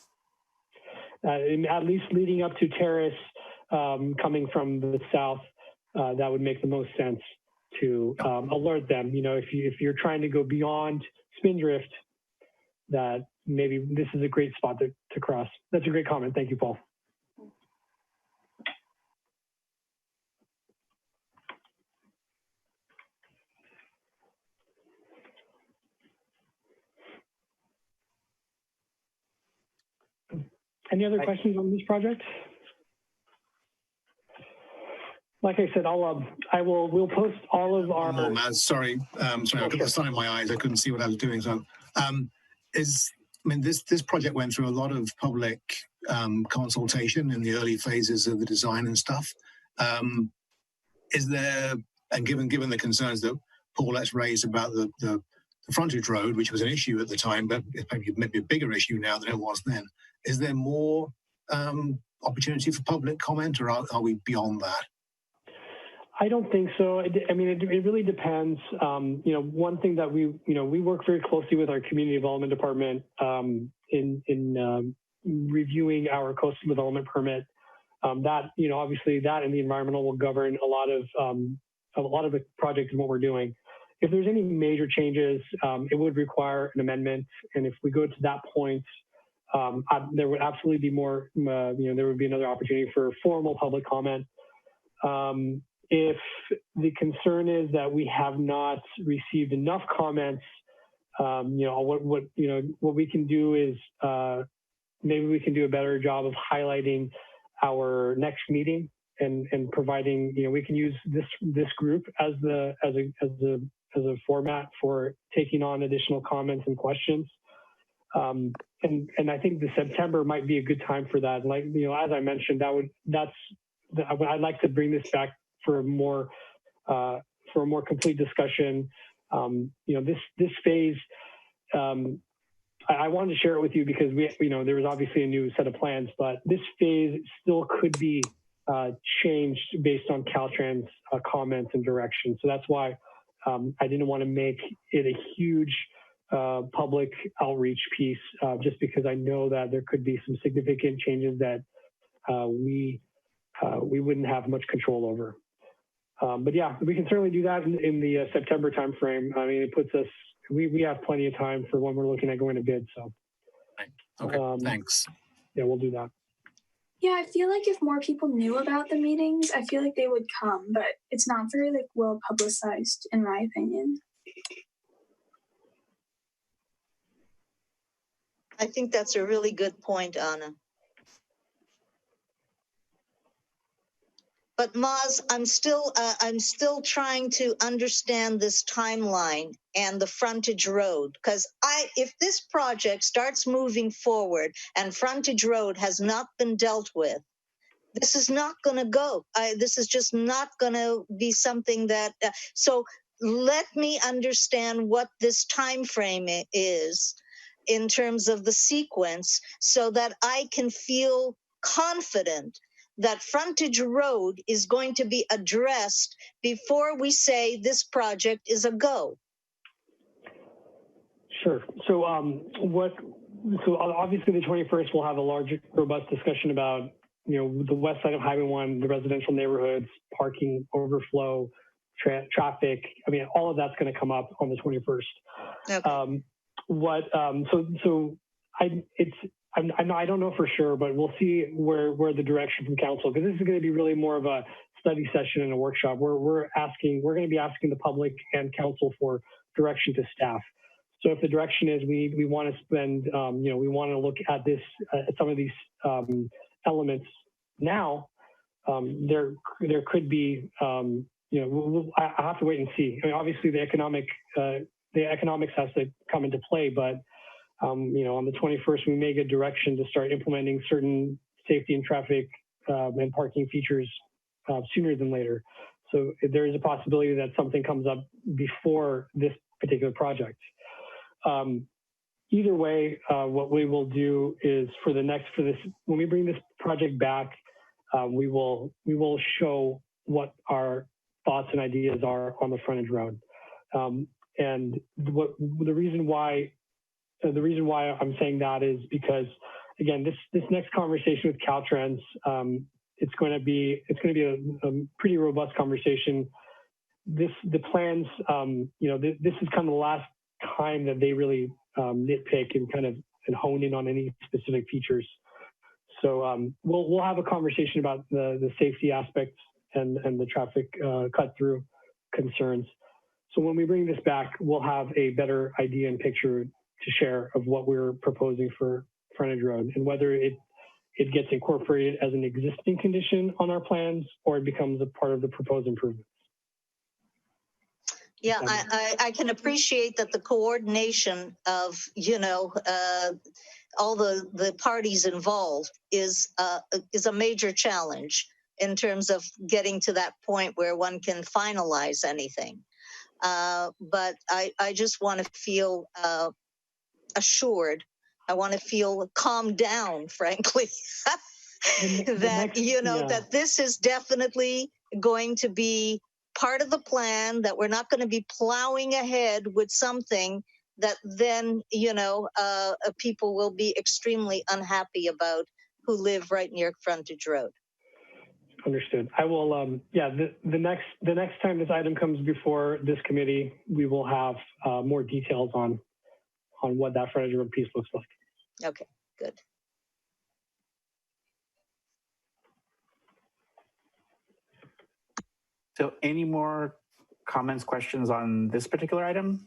At least leading up to Terrace, coming from the south, that would make the most sense to alert them. If you're trying to go beyond Spindrift, that maybe this is a great spot to cross. That's a great comment. Thank you, Paul. Any other questions on this project? Like I said, we'll post all of our. Oh, Maz, sorry, I've got the sun in my eyes. I couldn't see what I was doing. So, this project went through a lot of public consultation in the early phases of the design and stuff. Is there, and given the concerns that Paulette's raised about the frontage road, which was an issue at the time, but it's maybe a bigger issue now than it was then. Is there more opportunity for public comment, or are we beyond that? I don't think so. It really depends. One thing that we work very closely with our community development department in reviewing our coastal development permit. Obviously that and the environmental will govern a lot of the project and what we're doing. If there's any major changes, it would require an amendment. And if we go to that point, there would absolutely be more, there would be another opportunity for formal public comment. If the concern is that we have not received enough comments, what we can do is maybe we can do a better job of highlighting our next meeting and providing, we can use this group as a format for taking on additional comments and questions. And I think the September might be a good time for that. Like, as I mentioned, I'd like to bring this back for a more complete discussion. This phase, I wanted to share it with you because there was obviously a new set of plans, but this phase still could be changed based on Caltrans comments and direction. So that's why I didn't want to make it a huge public outreach piece, just because I know that there could be some significant changes that we wouldn't have much control over. But yeah, we can certainly do that in the September timeframe. I mean, it puts us, we have plenty of time for when we're looking at going to bid. So, okay, thanks. Yeah, we'll do that. Yeah, I feel like if more people knew about the meetings, I feel like they would come, but it's not very well publicized, in my opinion. I think that's a really good point, Anna. But Maz, I'm still trying to understand this timeline and the frontage road, because if this project starts moving forward and frontage road has not been dealt with, this is not going to go. This is just not going to be something that. So let me understand what this time frame is in terms of the sequence, so that I can feel confident that frontage road is going to be addressed before we say this project is a go? Sure. So obviously the 21st we'll have a large, robust discussion about, the west side of Highway 1, the residential neighborhoods, parking, overflow, traffic. I mean, all of that's going to come up on the 21st. Okay. I don't know for sure, but we'll see where the direction from council, because this is going to be really more of a study session and a workshop. We're going to be asking the public and council for direction to staff. So if the direction is we want to spend, we want to look at this, at some of these elements now, there could be, I have to wait and see. I mean, obviously the economics has to come into play, but on the 21st, we may get direction to start implementing certain safety and traffic and parking features sooner than later. So there is a possibility that something comes up before this particular project. Either way, what we will do is when we bring this project back, we will show what our thoughts and ideas are on the frontage road. And the reason why I'm saying that is because, again, this next conversation with Caltrans, it's going to be a pretty robust conversation. The plans, this is kind of the last time that they really nitpick and hone in on any specific features. So we'll have a conversation about the safety aspects and the traffic cut through concerns. So when we bring this back, we'll have a better idea and picture to share of what we're proposing for frontage road and whether it gets incorporated as an existing condition on our plans or it becomes a part of the proposed improvements. Yeah, I can appreciate that the coordination of, all the parties involved is a major challenge in terms of getting to that point where one can finalize anything. But I just want to feel assured. I want to feel calmed down, frankly, that this is definitely going to be part of the plan, that we're not going to be plowing ahead with something that then, people will be extremely unhappy about who live right near frontage road. Understood. I will, the next time this item comes before this committee, we will have more details on what that frontage road piece looks like. Okay, good. So any more comments, questions on this particular item?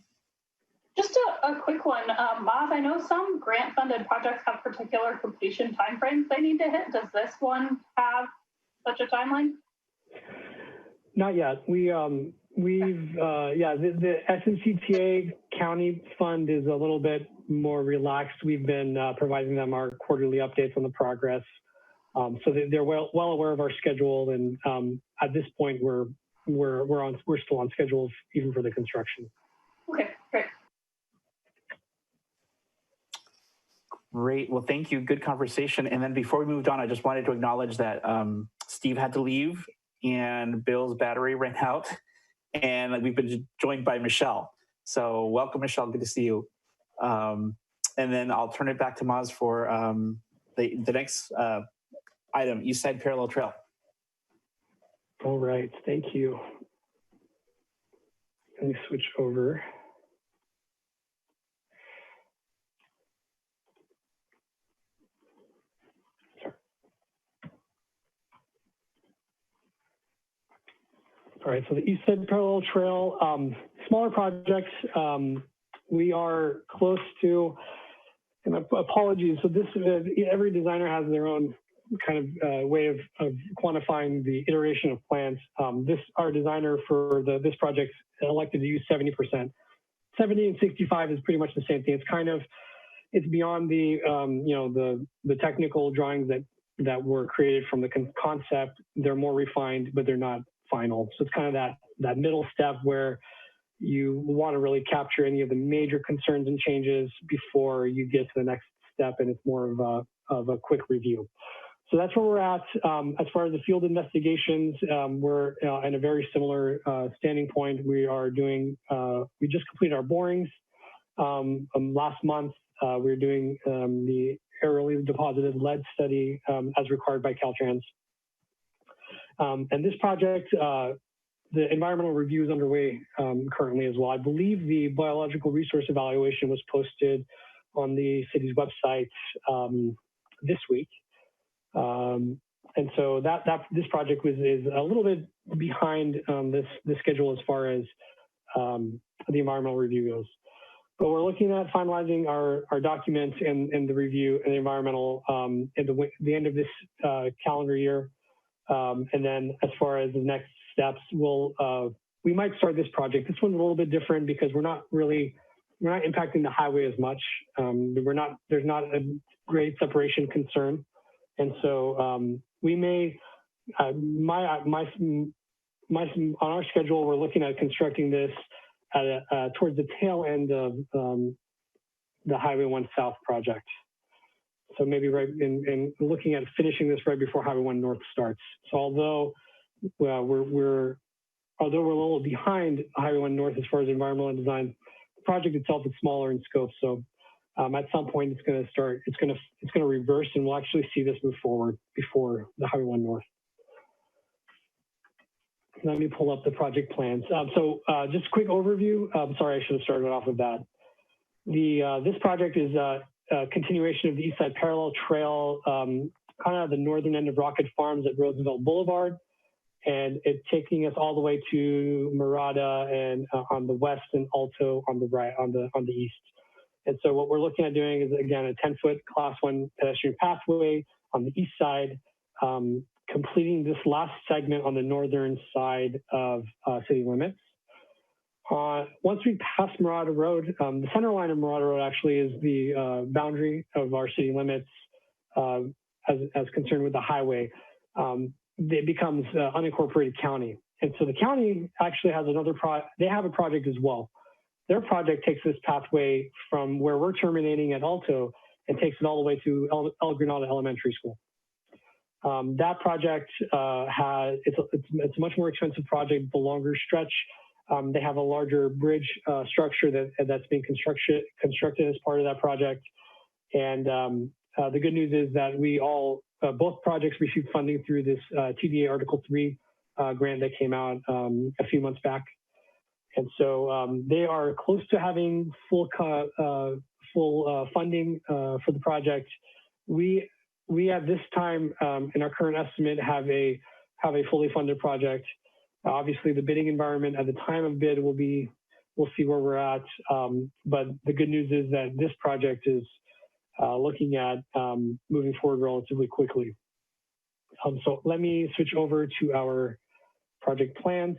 Just a quick one. Maz, I know some grant-funded projects have particular completion timeframes they need to hit. Does this one have such a timeline? Not yet. The SNCTA county fund is a little bit more relaxed. We've been providing them our quarterly updates on the progress. So they're well aware of our schedule. And at this point, we're still on schedule even for the construction. Okay, great. Great. Well, thank you. Good conversation. And then before we moved on, I just wanted to acknowledge that Steve had to leave and Bill's battery ran out. And we've been joined by Michelle. So welcome, Michelle. Good to see you. And then I'll turn it back to Maz for the next item, East Side Parallel Trail. All right. Thank you. Let me switch over. All right, so the East Side Parallel Trail, smaller projects. We are close to, and apologies, so this, every designer has their own kind of way of quantifying the iteration of plans. Our designer for this project elected to use 70%. 70 and 65 is pretty much the same thing. It's beyond the technical drawings that were created from the concept. They're more refined, but they're not final. So it's kind of that middle step where you want to really capture any of the major concerns and changes before you get to the next step, and it's more of a quick review. So that's where we're at. As far as the field investigations, we're in a very similar standing point. We are doing, we just completed our borings last month. We're doing the aerially deposited lead study as required by Caltrans. And this project, the environmental review is underway currently as well. I believe the biological resource evaluation was posted on the city's website this week. And so this project is a little bit behind the schedule as far as the environmental review goes. But we're looking at finalizing our documents and the review and the environmental at the end of this calendar year. And then as far as the next steps, we might start this project. This one's a little bit different because we're not impacting the highway as much. There's not a great separation concern. And so we may, on our schedule, we're looking at constructing this towards the tail end of the Highway 1 South project. So maybe right in looking at finishing this right before Highway 1 North starts. So although we're a little behind Highway 1 North as far as environmental design, the project itself is smaller in scope. So at some point it's going to reverse, and we'll actually see this move forward before the Highway 1 North. Let me pull up the project plans. So just a quick overview. Sorry, I should have started off with that. This project is a continuation of the East Side Parallel Trail, kind of the northern end of Rocket Farms at Roosevelt Boulevard, and it's taking us all the way to Murata and on the west, and Alto on the right, on the east. And so what we're looking at doing is, again, a 10-foot Class 1 pedestrian pathway on the east side, completing this last segment on the northern side of city limits. Once we pass Murata Road, the center line of Murata Road actually is the boundary of our city limits as concerned with the highway. It becomes unincorporated county. And so the county actually has they have a project as well. Their project takes this pathway from where we're terminating at Alto and takes it all the way to El Granada Elementary School. That project it's a much more expensive project, the longer stretch. They have a larger bridge structure that's being constructed as part of that project. And the good news is that both projects received funding through this TDA Article 3 grant that came out a few months back. And so they are close to having full funding for the project. We at this time in our current estimate have a fully funded project. Obviously, the bidding environment at the time of bid we'll see where we're at. But the good news is that this project is looking at moving forward relatively quickly. So let me switch over to our project plans.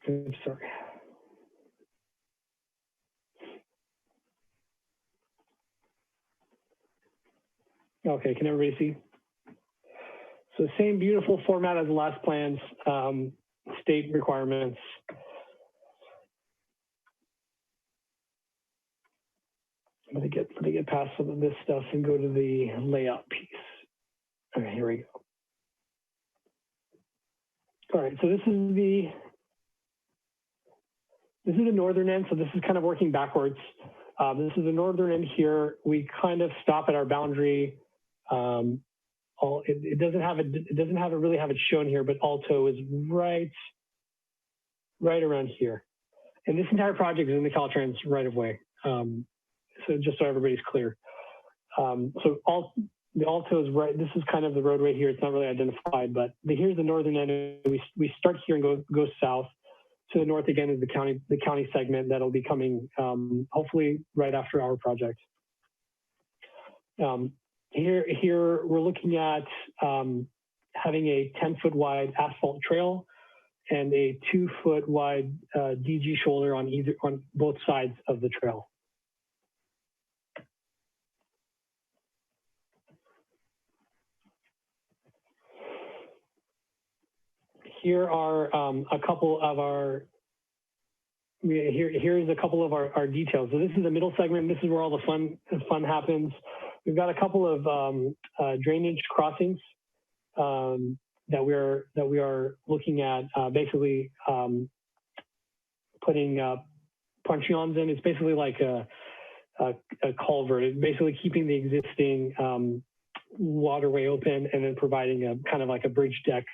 Oops, sorry. Okay, can everybody see? So same beautiful format as the last plans, state requirements. Let me get past some of this stuff and go to the layout piece. Okay, here we go. All right, so this is the northern end. So this is kind of working backwards. This is the northern end here. We kind of stop at our boundary. It doesn't really have it shown here, but Alto is right around here. And this entire project is in the Caltrans right of way. So just so everybody's clear. So the Alto is right. This is kind of the roadway here. It's not really identified, but here's the northern end. We start here and go south. To the north again is the county segment that'll be coming hopefully right after our project. Here we're looking at having a 10-foot wide asphalt trail and a 2-foot wide DG shoulder on both sides of the trail. here are a couple of our, here's a couple of our details. So this is the middle segment. This is where all the fun happens. We've got a couple of drainage crossings that we are looking at, basically putting puncheons in. It's basically like a culvert. It's basically keeping the existing waterway open and then providing a kind of like a bridge deck.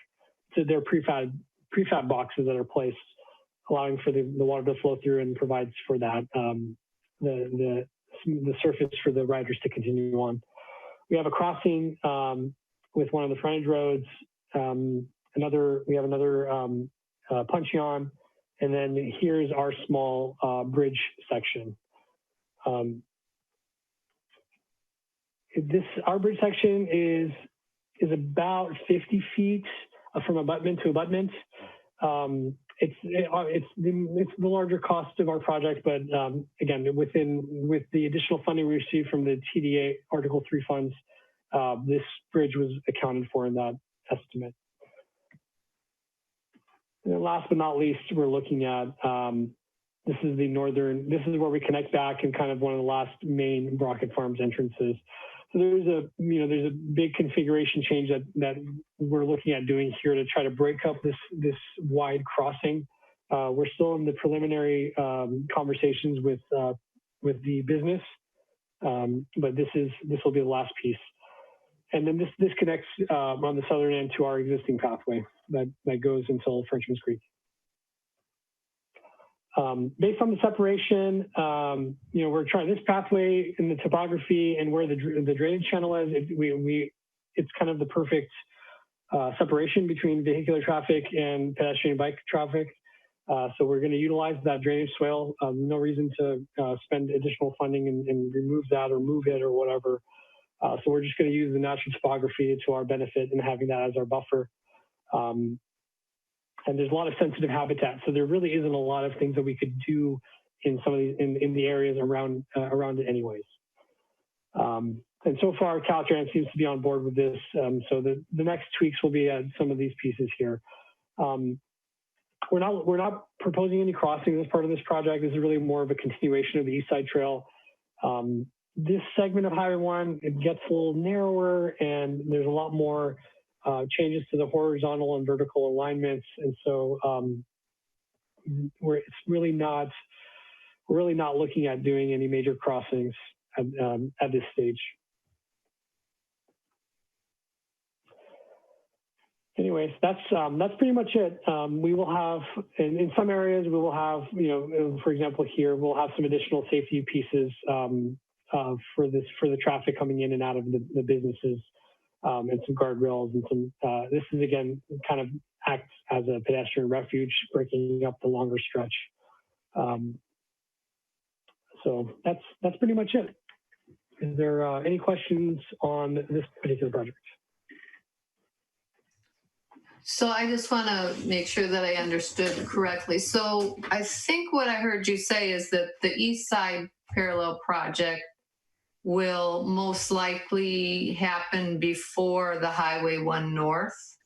So they're prefab boxes that are placed, allowing for the water to flow through and provides for that the surface for the riders to continue on. We have a crossing with one of the frontage roads. We have another puncheon, and then here's our small bridge section. Our bridge section is about 50 feet from abutment to abutment. It's the larger cost of our project, but again, with the additional funding we received from the TDA Article 3 funds, this bridge was accounted for in that estimate. And last but not least, we're looking at this is where we connect back and kind of one of the last main Brockett Farms entrances. So there's a big configuration change that we're looking at doing here to try to break up this wide crossing. We're still in the preliminary conversations with the business, but this will be the last piece. And then this connects on the southern end to our existing pathway that goes until Frenchman's Creek. Based on the separation, we're trying this pathway in the topography and where the drainage channel is. It's kind of the perfect separation between vehicular traffic and pedestrian bike traffic. So we're going to utilize that drainage swale. No reason to spend additional funding and remove that or move it or whatever. So we're just going to use the natural topography to our benefit and having that as our buffer. And there's a lot of sensitive habitat, so there really isn't a lot of things that we could do in some of these in the areas around it, anyways. And so far, Caltrans seems to be on board with this. So the next tweaks will be at some of these pieces here. We're not proposing any crossing as part of this project. This is really more of a continuation of the East Side Trail. This segment of Highway 1, it gets a little narrower, and there's a lot more changes to the horizontal and vertical alignments, and so we're really not looking at doing any major crossings at this stage. Anyways, that's pretty much it. We will have in some areas we will have, for example, here we'll have some additional safety pieces for the traffic coming in and out of the businesses. And some guardrails and some, this is again, kind of acts as a pedestrian refuge, breaking up the longer stretch. So that's pretty much it. Is there any questions on this particular project? So I just want to make sure that I understood correctly. So I think what I heard you say is that the East Side Parallel Project will most likely happen before the Highway 1 North?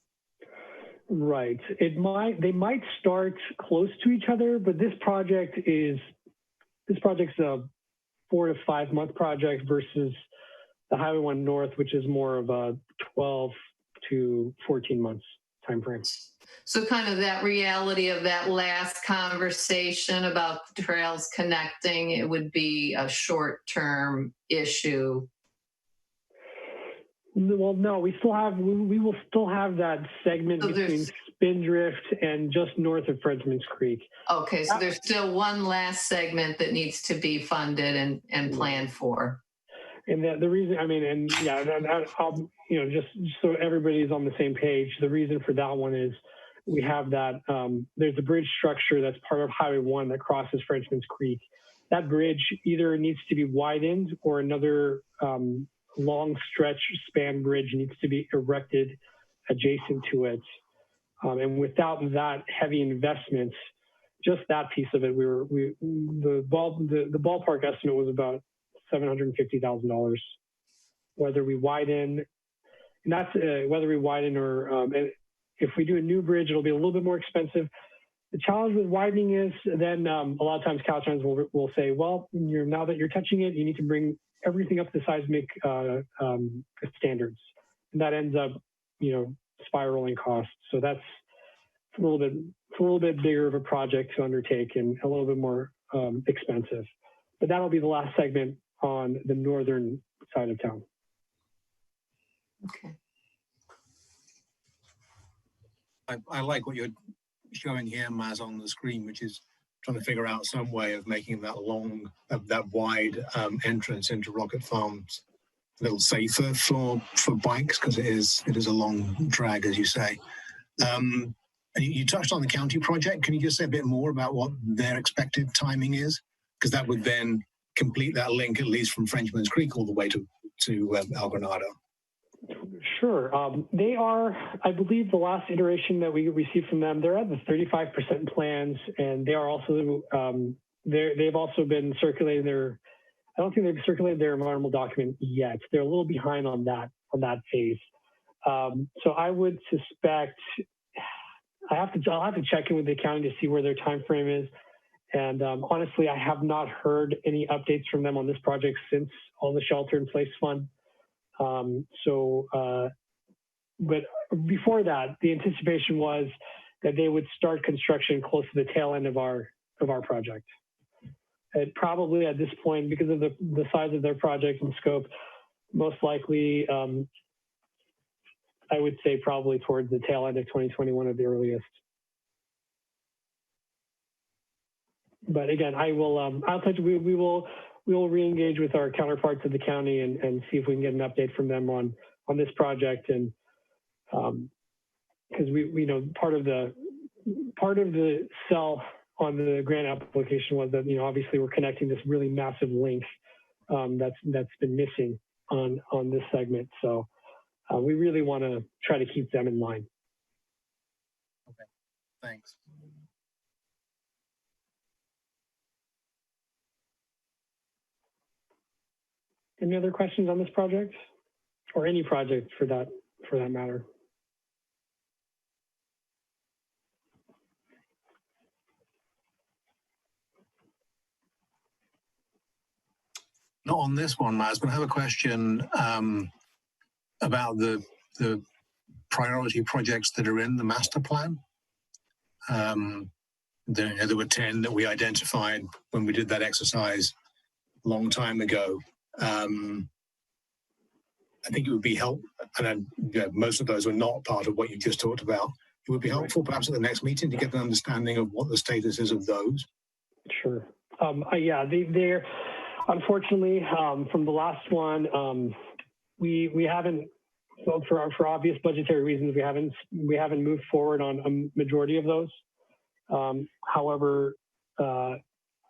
Right. They might start close to each other, but this project's a 4 to 5 month project versus the Highway 1 North, which is more of a 12 to 14 months time frame. So kind of that reality of that last conversation about the trails connecting, it would be a short-term issue. Well, no, we will still have that segment between Spindrift and just north of Frenchman's Creek. Okay, so there's still one last segment that needs to be funded and planned for. And the reason, just so everybody's on the same page, the reason for that one is we have that, there's a bridge structure that's part of Highway 1 that crosses Frenchman's Creek. That bridge either needs to be widened or another long stretch span bridge needs to be erected adjacent to it. And without that heavy investment, just that piece of it, the ballpark estimate was about $750,000. Whether we widen, and that's whether we widen or if we do a new bridge, it'll be a little bit more expensive. The challenge with widening is then a lot of times Caltrans will say, well, now that you're touching it, you need to bring everything up to seismic standards. And that ends up, spiraling costs. So that's a little bit bigger of a project to undertake and a little bit more expensive. But that'll be the last segment on the northern side of town. Okay. I like what you're showing here, Maz, on the screen, which is trying to figure out some way of making that wide entrance into Rocket Farms a little safer for bikes, because it is a long drag, as you say. And you touched on the county project. Can you just say a bit more about what their expected timing is? Because that would then complete that link, at least from Frenchman's Creek all the way to El Granado. Sure. They are, I believe, the last iteration that we received from them, they're at the 35% plans, and they are also, they've also been circulating I don't think they've circulated their environmental document yet. They're a little behind on that phase. So I would suspect, I'll have to check in with the county to see where their time frame is. And honestly, I have not heard any updates from them on this project since all the shelter in place fund. But before that, the anticipation was that they would start construction close to the tail end of our project. And probably at this point, because of the size of their project and scope, most likely, I would say probably towards the tail end of 2021 at the earliest. But again, I will. We will re-engage with our counterparts at the county and see if we can get an update from them on this project. And because we know part of the sell on the grant application was that obviously we're connecting this really massive link that's been missing on this segment. So we really want to try to keep them in line. Okay, thanks. Any other questions on this project, or any project for that matter? Not on this one, Maz, but I have a question about the priority projects that are in the master plan. There were 10 that we identified when we did that exercise a long time ago. I think it would be helpful, and most of those were not part of what you just talked about. It would be helpful perhaps at the next meeting to get an understanding of what the status is of those. Sure. Yeah, they're unfortunately from the last one, we haven't, well, for obvious budgetary reasons, we haven't moved forward on a majority of those. However,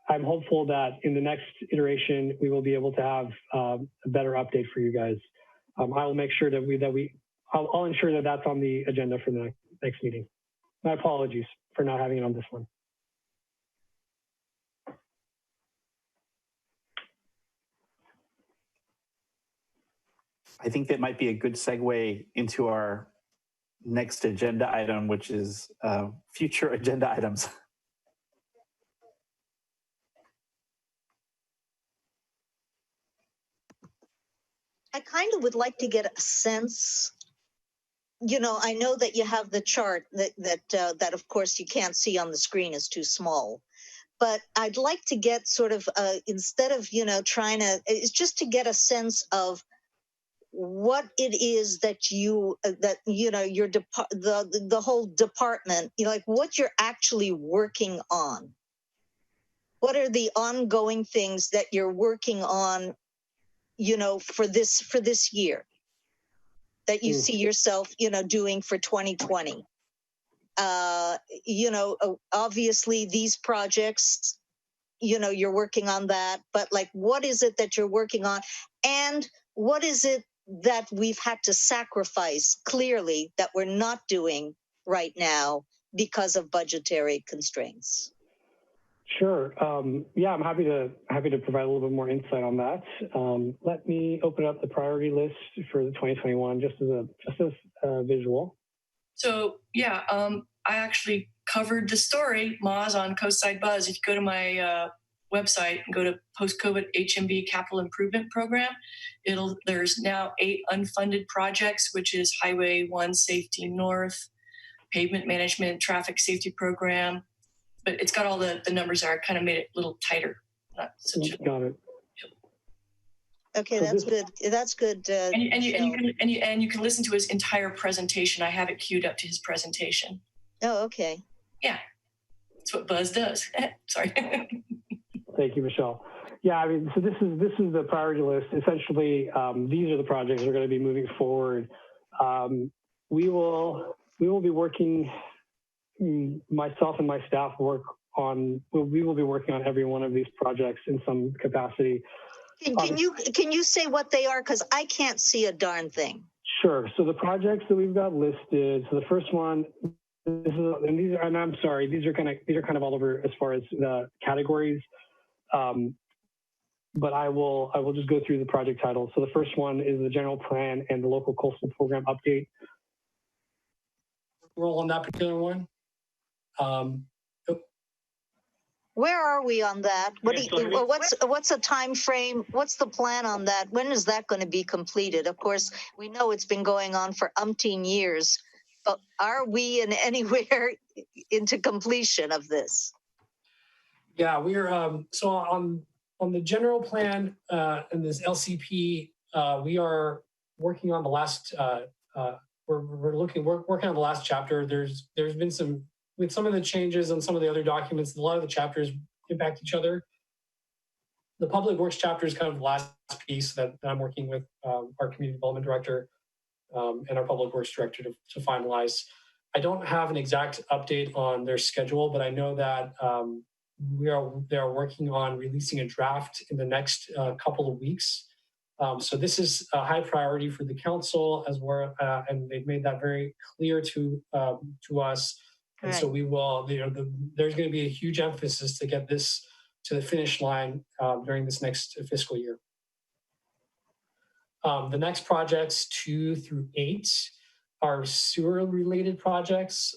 I'm hopeful that in the next iteration we will be able to have a better update for you guys. I will make sure that I'll ensure that that's on the agenda for the next meeting. My apologies for not having it on this one. I think that might be a good segue into our next agenda item, which is future agenda items. I kind of would like to get a sense, I know that you have the chart that of course you can't see on the screen, is too small. But I'd like to get sort of, instead of, trying to, it's just to get a sense of what it is that your the whole department, like what you're actually working on. What are the ongoing things that you're working on, for this year that you see yourself, doing for 2020? Obviously these projects, you're working on that, but like, what is it that you're working on? And what is it that we've had to sacrifice clearly that we're not doing right now because of budgetary constraints? Sure. Yeah, I'm happy to provide a little bit more insight on that. Let me open up the priority list for the 2021 just as a visual. So yeah, I actually covered the story, Moz, on Coastside Buzz. If you go to my website and go to post-COVID HMB Capital Improvement Program, there's now 8 unfunded projects, which is Highway 1 Safety North, Pavement Management, Traffic Safety Program. But it's got all the numbers there. I kind of made it a little tighter. Not such a, got it. Okay, that's good. That's good. and you can listen to his entire presentation. I have it queued up to his presentation. Oh, okay. Yeah, that's what Buzz does. Sorry. Thank you, Michelle. Yeah, I mean, so this is the priority list. Essentially, these are the projects that are going to be moving forward. We will be working. Myself and my staff we will be working on every one of these projects in some capacity. Can you say what they are? Because I can't see a darn thing. Sure. So the projects that we've got listed. So the first one, and I'm sorry, these are kind of all over as far as the categories. But I will just go through the project titles. So the first one is the general plan and the local coastal program update. Roll on that particular one. Where are we on that? What's a time frame? What's the plan on that? When is that going to be completed? Of course, we know it's been going on for umpteen years, but are we in anywhere into completion of this? Yeah, we're so on the general plan and this LCP, we are working on the last. We're working on the last chapter. There's been some. With some of the changes on some of the other documents, a lot of the chapters impact each other. The public works chapter is kind of the last piece that I'm working with our community development director and our public works director to finalize. I don't have an exact update on their schedule, but I know that they are working on releasing a draft in the next couple of weeks. So this is a high priority for the council as well, and they've made that very clear to us. And so we will, there's going to be a huge emphasis to get this to the finish line during this next fiscal year. The next projects 2 through 8 are sewer related projects.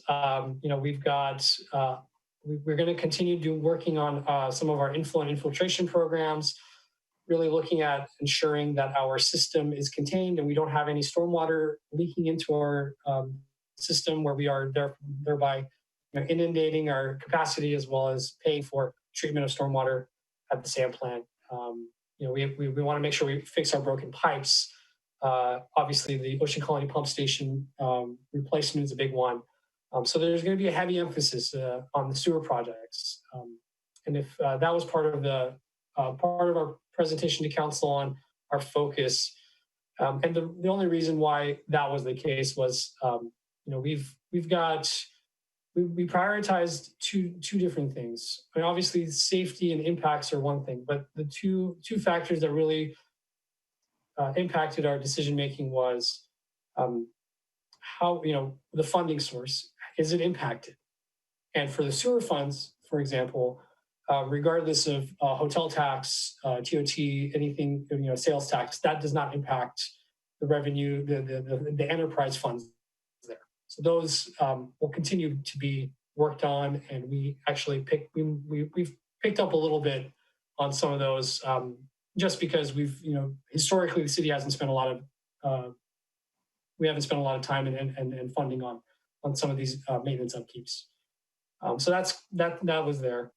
We've got, we're going to continue working on some of our inflow and infiltration programs, really looking at ensuring that our system is contained and we don't have any stormwater leaking into our system where we are thereby inundating our capacity as well as paying for treatment of stormwater at the sand plant. We want to make sure we fix our broken pipes. Obviously, the Ocean Colony Pump Station replacement is a big one. So there's going to be a heavy emphasis on the sewer projects. And if that was part of our presentation to council on our focus, and the only reason why that was the case was, we prioritized two different things. I mean, obviously, safety and impacts are one thing, but the two factors that really impacted our decision making was how the funding source, is it impacted? And for the sewer funds, for example, regardless of hotel tax, TOT, anything, sales tax, that does not impact the revenue, the enterprise funds there. So those will continue to be worked on, and we actually we've picked up a little bit on some of those just because we've historically the city hasn't spent a lot of time and funding on some of these maintenance upkeeps. So that was there.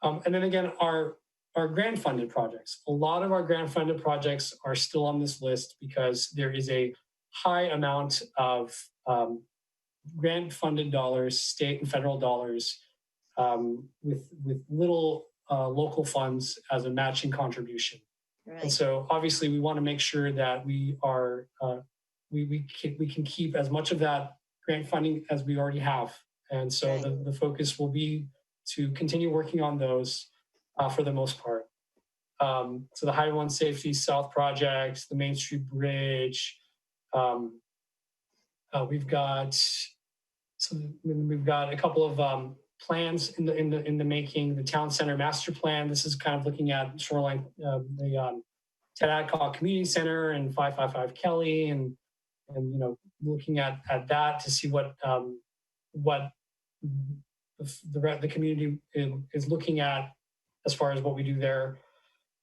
And then again, our grant funded projects. A lot of our grant funded projects are still on this list because there is a high amount of grant funded dollars, state and federal dollars, with little local funds as a matching contribution. Right. And so obviously we want to make sure that we are we can keep as much of that grant funding as we already have. And so right. the focus will be to continue working on those for the most part. So the Highway 1 Safety South project, the Main Street Bridge, we've got a couple of plans in the making. The Town Center Master Plan. This is kind of looking at shoreline, the Ted Adcock Community Center and 555 Kelly, and looking at that to see what the community is looking at as far as what we do there.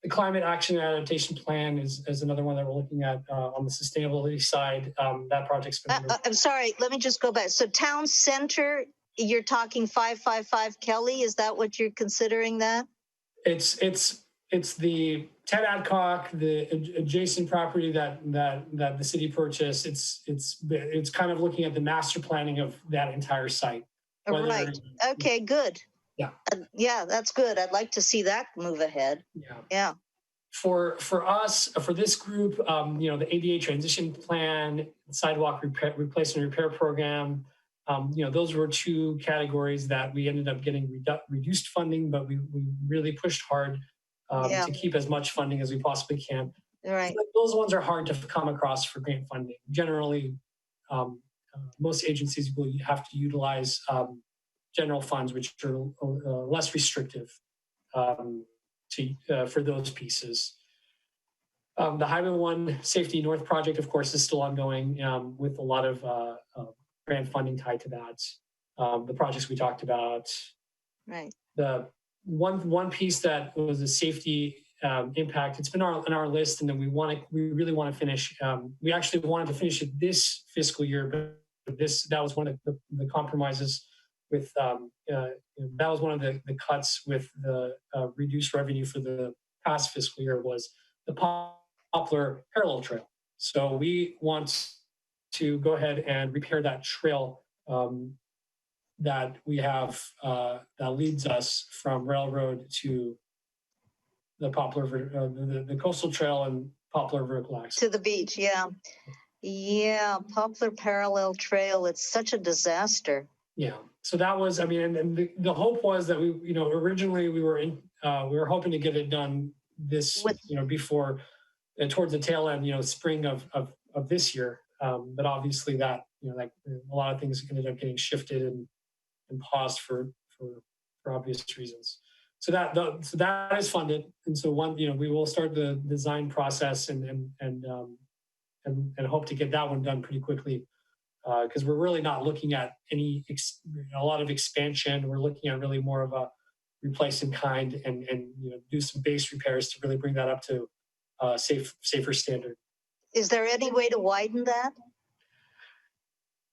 The Climate Action and Adaptation Plan is another one that we're looking at on the sustainability side. That project's been. I'm sorry, let me just go back. So town center, you're talking 555 Kelly. Is that what you're considering that? It's the Ted Adcock, the adjacent property that the city purchased. It's kind of looking at the master planning of that entire site. Right. Okay, good. Yeah. Yeah, that's good. I'd like to see that move ahead. Yeah. Yeah. For us, for this group, the ADA transition plan, sidewalk replacement repair program, those were two categories that we ended up getting reduced funding, but we really pushed hard to keep as much funding as we possibly can. Right. So those ones are hard to come across for grant funding. Generally, most agencies will have to utilize general funds, which are less restrictive for those pieces. The Highway 1 Safety North project, of course, is still ongoing with a lot of grant funding tied to that. The projects we talked about. Right. The one piece that was a safety impact, it's been on our list, and then we really want to finish. We actually wanted to finish it this fiscal year, but that was one of the compromises with that was one of the cuts with the reduced revenue for the past fiscal year was the Poplar Parallel Trail. So we want to go ahead and repair that trail that we have that leads us from Railroad to the Poplar, the Coastal Trail and Poplar Vertical Access. To the beach, yeah. Yeah, Poplar Parallel Trail, it's such a disaster. Yeah, so that was, and the hope was that we, originally we were hoping to get it done this, before, towards the tail end, spring of this year. But obviously that, like a lot of things ended up getting shifted and paused for obvious reasons. So that is funded, and so we will start the design process and hope to get that one done pretty quickly. Because we're really not looking at a lot of expansion. We're looking at really more of a replace in kind and do some base repairs to really bring that up to safer standard. Is there any way to widen that?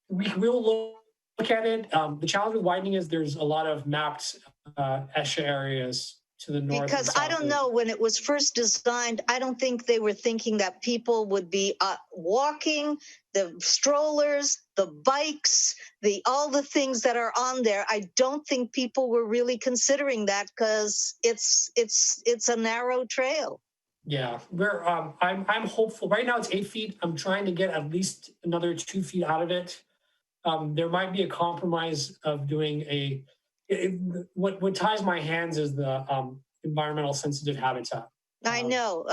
We will look at it. The challenge with widening is there's a lot of mapped ESHA areas to the north. Because I don't know, when it was first designed, I don't think they were thinking that people would be walking, the strollers, the bikes, all the things that are on there. I don't think people were really considering that because it's a narrow trail. Yeah, I'm hopeful. Right now it's 8 feet. I'm trying to get at least another 2 feet out of it. There might be a compromise of doing what ties my hands is the environmental sensitive habitat. I know,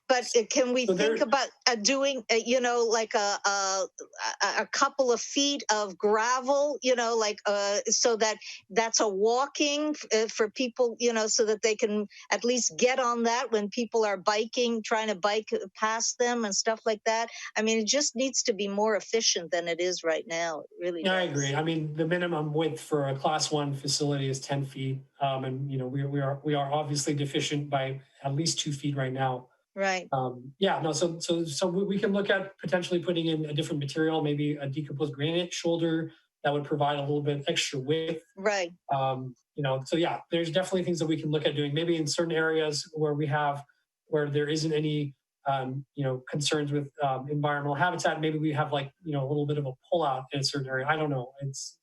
but can we think about doing, like a couple of feet of gravel, so that's a walking for people, so that they can at least get on that when people are trying to bike past them and stuff like that. It just needs to be more efficient than it is right now. It really does. I agree. The minimum width for a Class 1 facility is 10 feet. And, we are obviously deficient by at least 2 feet right now. Right. So we can look at potentially putting in a different material, maybe a decomposed granite shoulder that would provide a little bit extra width. Right. There's definitely things that we can look at doing, maybe in certain areas where there isn't any, concerns with environmental habitat. Maybe we have a little bit of a pullout in a certain area. I don't know.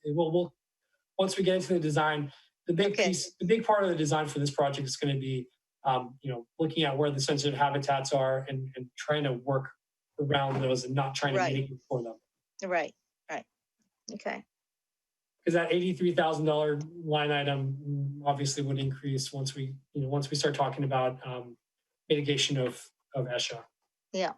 We'll once we get into the design, the big part of the design for this project is going to be, looking at where the sensitive habitats are and trying to work around those and not trying to mitigate for them. Right. Okay. Because that $83,000 line item obviously would increase once we start talking about mitigation of ESHA. Yeah.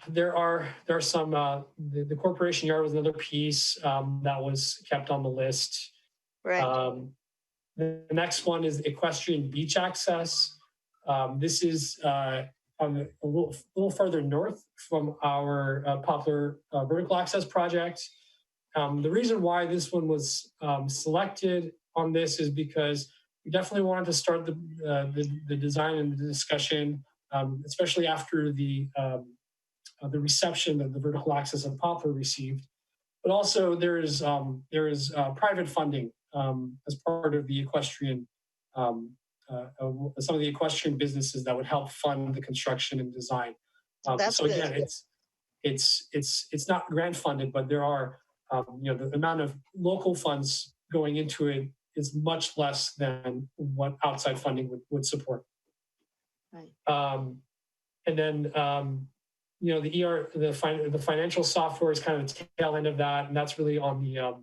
There are some the corporation yard was another piece that was kept on the list. Right. The next one is equestrian beach access. This is a little further north from our Poplar vertical access project. The reason why this one was selected on this is because we definitely wanted to start the design and the discussion, especially after the reception that the vertical access of Poplar received. But also there is private funding as part of the equestrian, some of the equestrian businesses that would help fund the construction and design. So again, it's not grant funded, but there are the amount of local funds going into it is much less than what outside funding would support. Right. And then the financial software is kind of the tail end of that, and that's really on the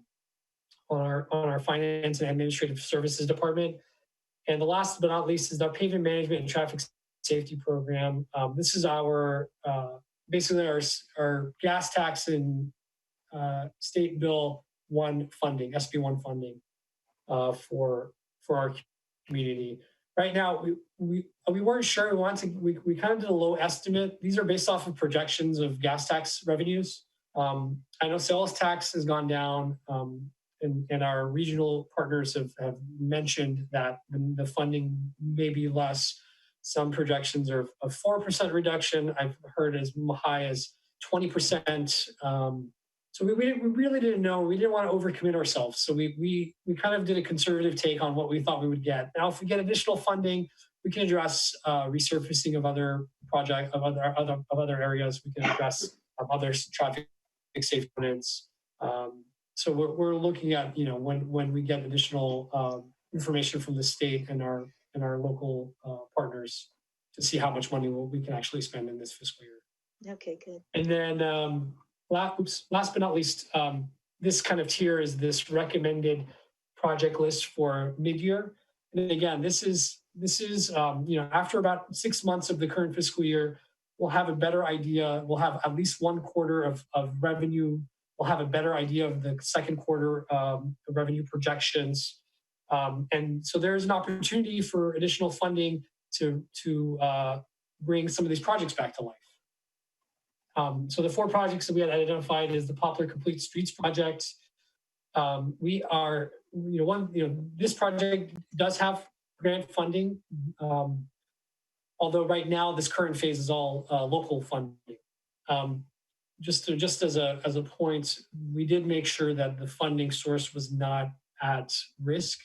on our finance and administrative services department. And the last but not least is our pavement management and traffic safety program. This is our basically our gas tax and state bill 1 funding, SB 1 funding for our community. Right now, we weren't sure. We kind of did a low estimate. These are based off of projections of gas tax revenues. I know sales tax has gone down, and our regional partners have mentioned that the funding may be less. Some projections are of 4% reduction. I've heard as high as 20%. So we really didn't know. We didn't want to overcommit ourselves. So we kind of did a conservative take on what we thought we would get. Now, if we get additional funding, we can address resurfacing of other projects of other areas. We can address other traffic safety components. So we're looking at when we get additional information from the state and our local partners to see how much money we can actually spend in this fiscal year. Okay, good. And then last but not least, this kind of tier is this recommended project list for mid-year. And again, this is after about 6 months of the current fiscal year, we'll have a better idea. We'll have at least 1 quarter of revenue. We'll have a better idea of the second quarter revenue projections. And so there's an opportunity for additional funding to bring some of these projects back to life. So the 4 projects that we had identified is the Poplar Complete Streets project. We are, this project does have grant funding, although right now this current phase is all local funding. Just as a point, we did make sure that the funding source was not at risk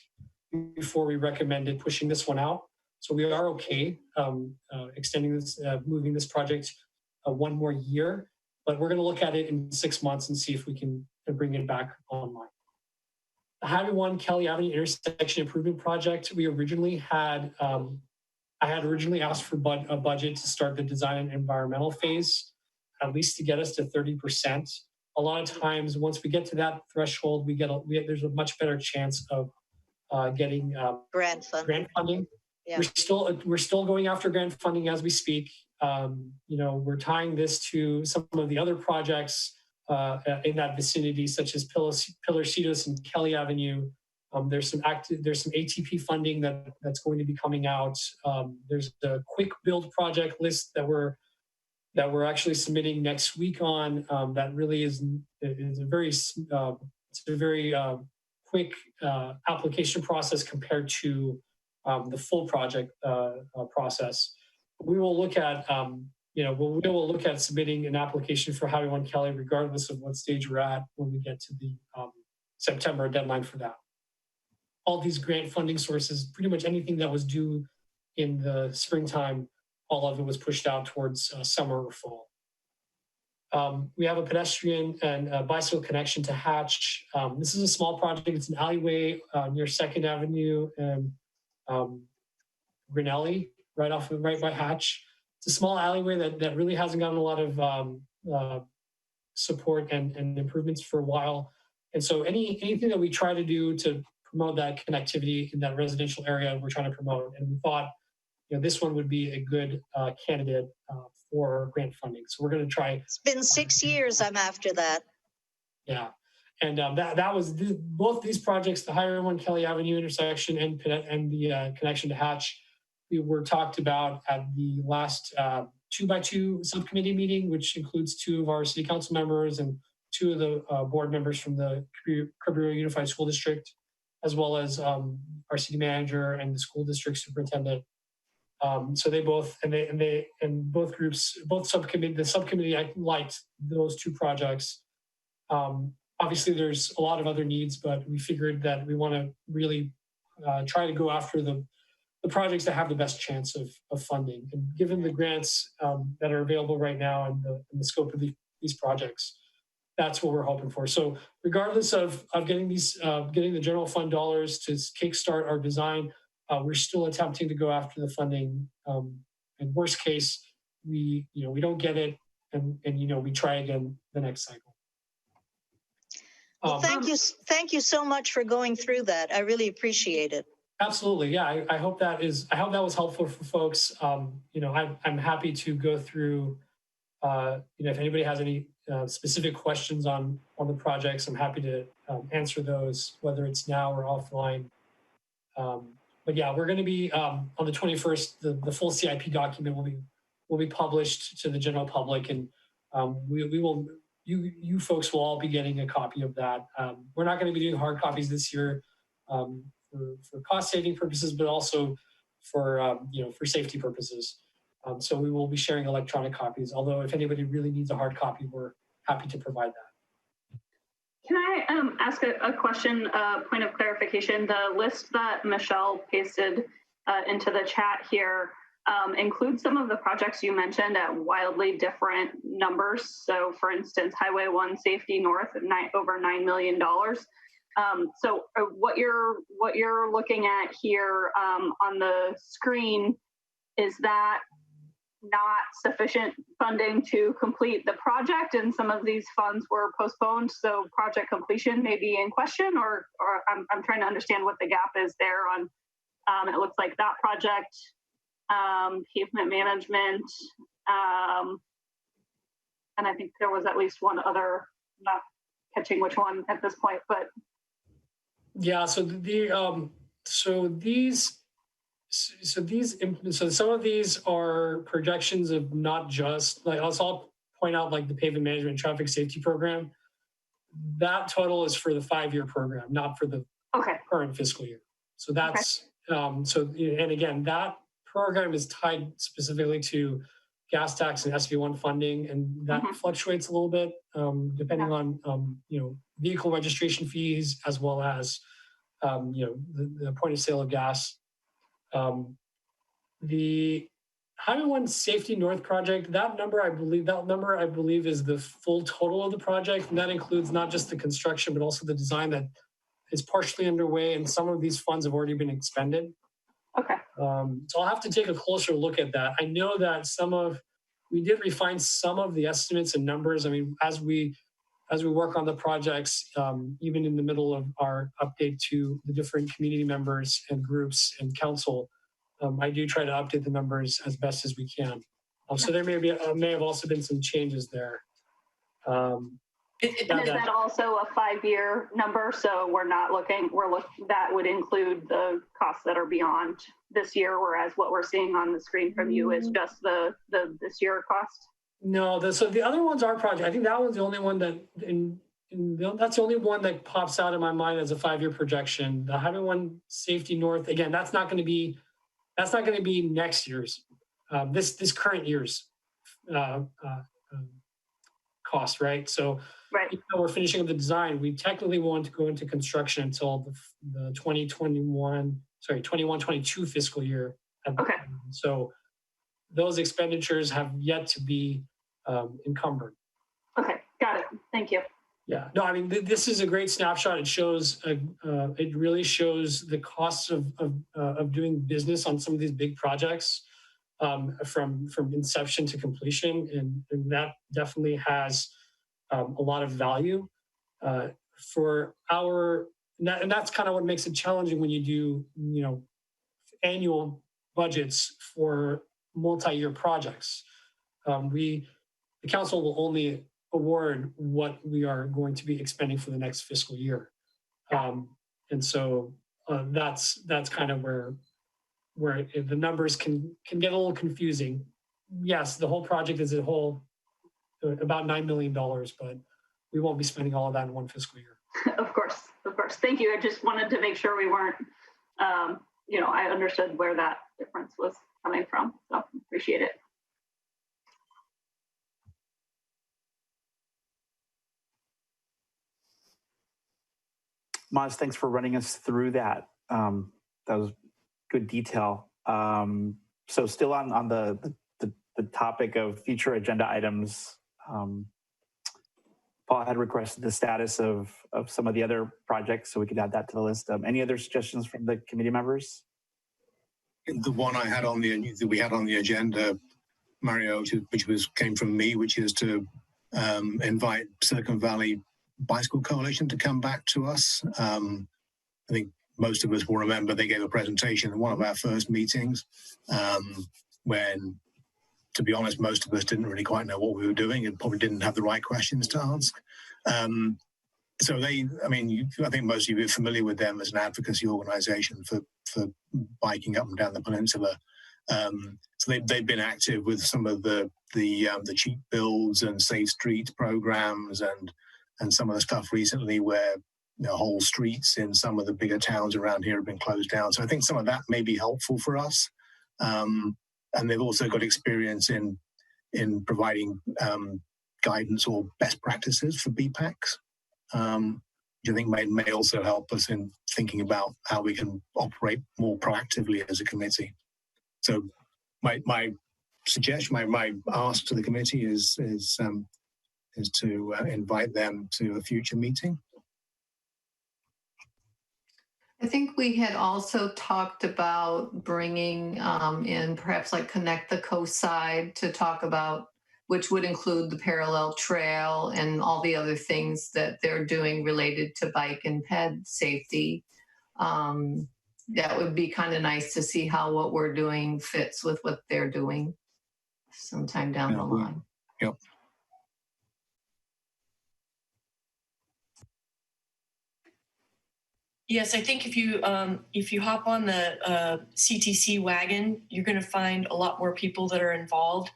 before we recommended pushing this one out. So we are okay extending this, moving this project 1 more year, but we're going to look at it in 6 months and see if we can bring it back online. The Highway 1 Kelly Avenue intersection improvement project, we originally had, I had originally asked for a budget to start the design and environmental phase, at least to get us to 30%. A lot of times, once we get to that threshold, there's a much better chance of getting grant funding. Yeah. We're still going after grant funding as we speak. We're tying this to some of the other projects in that vicinity, such as Pilarcitos and Kelly Avenue. There's some ATP funding that's going to be coming out. There's the quick build project list that we're actually submitting next week on. That really is a very quick application process compared to the full project process. We will look at we will look at submitting an application for Highway 1 Kelly, regardless of what stage we're at when we get to the September deadline for that. All these grant funding sources, pretty much anything that was due in the springtime, all of it was pushed out towards summer or fall. We have a pedestrian and bicycle connection to Hatch. This is a small project. It's an alleyway near 2nd Avenue and Grinnelli, right by Hatch. It's a small alleyway that really hasn't gotten a lot of support and improvements for a while. And so anything that we try to do to promote that connectivity in that residential area, we're trying to promote. And we thought, this one would be a good candidate for grant funding. So we're going to try. It's been 6 years. I'm after that. Yeah. And that was both these projects, the Highway 1 Kelly Avenue intersection and the connection to Hatch, we were talked about at the last 2x2 subcommittee meeting, which includes 2 of our city council members and 2 of the board members from the Cabrillo Unified School District, as well as our city manager and the school district superintendent. So they both, and both groups, both subcommittee, the subcommittee, I liked those 2 projects. Obviously, there's a lot of other needs, but we figured that we want to really try to go after the projects that have the best chance of funding. And given the grants that are available right now and the scope of these projects, that's what we're hoping for. So regardless of getting the general fund dollars to kickstart our design, we're still attempting to go after the funding. In worst case, we don't get it, and we try again the next cycle. Well, thank you so much for going through that. I really appreciate it. Absolutely, yeah. I hope that was helpful for folks. I'm happy to go through. If anybody has any specific questions on the projects, I'm happy to answer those, whether it's now or offline. But yeah, we're going to be on the 21st. The full CIP document will be published to the general public, and we will. You folks will all be getting a copy of that. We're not going to be doing hard copies this year for cost saving purposes, but also for safety purposes. So we will be sharing electronic copies. Although if anybody really needs a hard copy, we're happy to provide that. Can I ask a question, point of clarification? The list that Michelle pasted into the chat here includes some of the projects you mentioned at wildly different numbers. So for instance, Highway 1 Safety North, over $9 million. So what you're looking at here on the screen, is that not sufficient funding to complete the project, and some of these funds were postponed, so project completion may be in question, or I'm trying to understand what the gap is there on, it looks like that project, pavement management, and I think there was at least one other, not catching which one at this point, but. Yeah, so some of these are projections of not just, like, I'll point out, like the pavement management and traffic safety program. That total is for the 5-year program, not for the current fiscal year. So that's, and again, that program is tied specifically to gas tax and SB1 funding, and that fluctuates a little bit depending on, vehicle registration fees, as well as, the point of sale of gas. The Highway 1 Safety North project, that number I believe is the full total of the project, and that includes not just the construction but also the design that is partially underway, and some of these funds have already been expended. Okay. So I'll have to take a closer look at that. I know that we did refine some of the estimates and numbers. I mean, as we work on the projects, even in the middle of our update to the different community members and groups and council, I do try to update the numbers as best as we can. So there may have also been some changes there. And is that also a 5-year number? So that would include the costs that are beyond this year, whereas what we're seeing on the screen from you is just the this year cost? No, so the other one's our project. I think that one's the only one that, that's the only one that pops out in my mind as a 5-year projection. The Highway 1 Safety North, again, that's not going to be next year's, this current year's cost, right? So even though we're finishing up the design, we technically want to go into construction until the 21-22 fiscal year. Okay. So those expenditures have yet to be encumbered. Okay, got it. Thank you. Yeah, no, I mean, this is a great snapshot. It shows, it really shows the costs of doing business on some of these big projects from inception to completion, and that definitely has a lot of value for and that's kind of what makes it challenging when you do, annual budgets for multi-year projects. The council will only award what we are going to be expending for the next fiscal year. And so that's kind of where the numbers can get a little confusing yes, the whole project is about $9 million, but we won't be spending all of that in one fiscal year. Of course. Thank you. I just wanted to make sure we weren't, I understood where that difference was coming from. So appreciate it. Maz, thanks for running us through that. That was good detail. So still on the topic of future agenda items, Paul had requested the status of some of the other projects, so we could add that to the list. Any other suggestions from the committee members? The one I had on that we had on the agenda, Mario, which came from me, which is to invite Silicon Valley Bicycle Coalition to come back to us. I think most of us will remember they gave a presentation at one of our first meetings when, to be honest, most of us didn't really quite know what we were doing and probably didn't have the right questions to ask. So I think most of you are familiar with them as an advocacy organization for biking up and down the peninsula. So they've been active with some of the cheap builds and safe streets programs and some of the stuff recently where whole streets in some of the bigger towns around here have been closed down. So I think some of that may be helpful for us. And they've also got experience in providing guidance or best practices for BPACs, which I think may also help us in thinking about how we can operate more proactively as a committee. So my suggestion, my ask to the committee is to invite them to a future meeting. I think we had also talked about bringing in perhaps like Connect the Coast Side to talk about, which would include the parallel trail and all the other things that they're doing related to bike and ped safety. That would be kind of nice to see how what we're doing fits with what they're doing sometime down the line. Yep. Yes, I think if you hop on the CTC wagon, you're going to find a lot more people that are involved.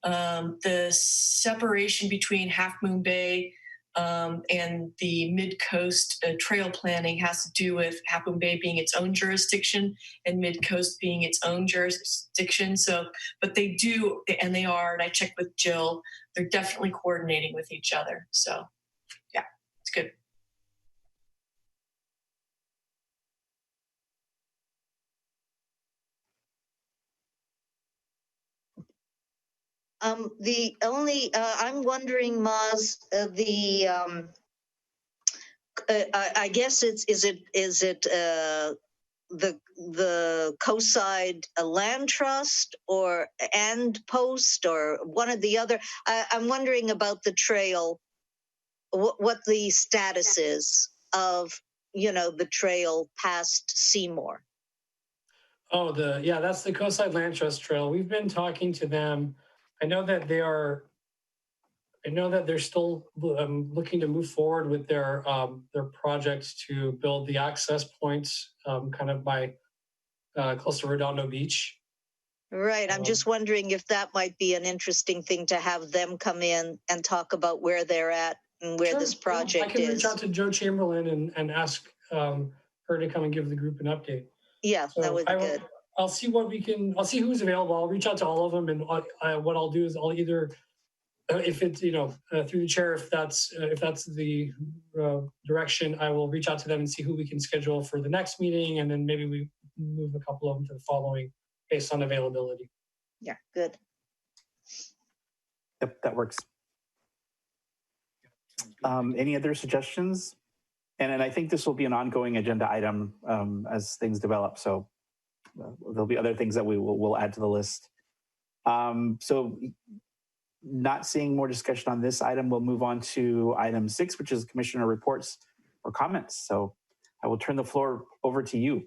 The separation between Half Moon Bay and the Mid-Coast trail planning has to do with Half Moon Bay being its own jurisdiction and Mid-Coast being its own jurisdiction. So, but they do, and they are, and I checked with Jill, they're definitely coordinating with each other. So, yeah, it's good. The only I'm wondering, Maz, I guess is it the Coastside Land Trust and Post or one or the other? I'm wondering about the trail, what the status is of the trail past Seymour. Oh, that's the Coastside Land Trust Trail. We've been talking to them. I know that they're still looking to move forward with their projects to build the access points kind of by close to Redondo Beach. Right. I'm just wondering if that might be an interesting thing to have them come in and talk about where they're at and where this project is. I can reach out to Joe Chamberlain and ask her to come and give the group an update. Yeah, so that would be good. I'll see I'll see who's available. I'll reach out to all of them, and what I'll do is I'll either, if it's through the chair, if that's the direction, I will reach out to them and see who we can schedule for the next meeting, and then maybe we move a couple of them to the following based on availability. Yeah, good. Yep, that works. Any other suggestions? And I think this will be an ongoing agenda item as things develop. So there'll be other things that we'll add to the list. So not seeing more discussion on this item, we'll move on to item 6, which is commissioner reports or comments. So I will turn the floor over to you.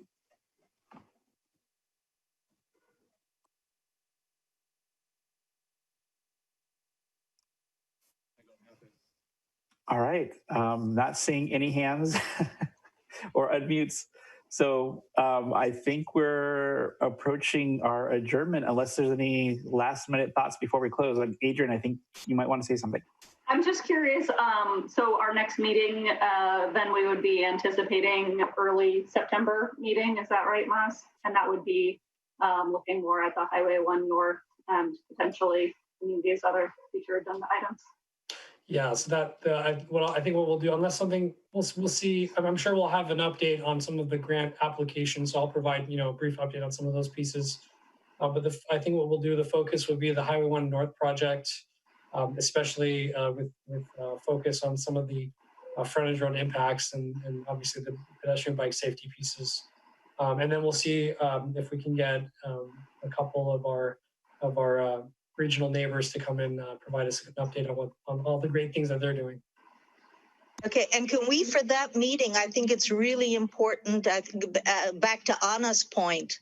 All right, not seeing any hands or unmutes. So I think we're approaching our adjournment unless there's any last minute thoughts before we close. Like Adrian, I think you might want to say something. I'm just curious. So our next meeting, then we would be anticipating early September meeting. Is that right, Mas? And that would be looking more at the Highway 1 North and potentially any of these other future agenda items. Yeah, so that I think what we'll do, unless something we'll see. I'm sure we'll have an update on some of the grant applications. So I'll provide a brief update on some of those pieces. But I think what we'll do, the focus would be the Highway 1 North project, especially with focus on some of the frontage road impacts and obviously the pedestrian bike safety pieces. And then we'll see if we can get a couple of our regional neighbors to come in, provide us an update on all the great things that they're doing. Okay, and can we, for that meeting, I think it's really important, back to Anna's point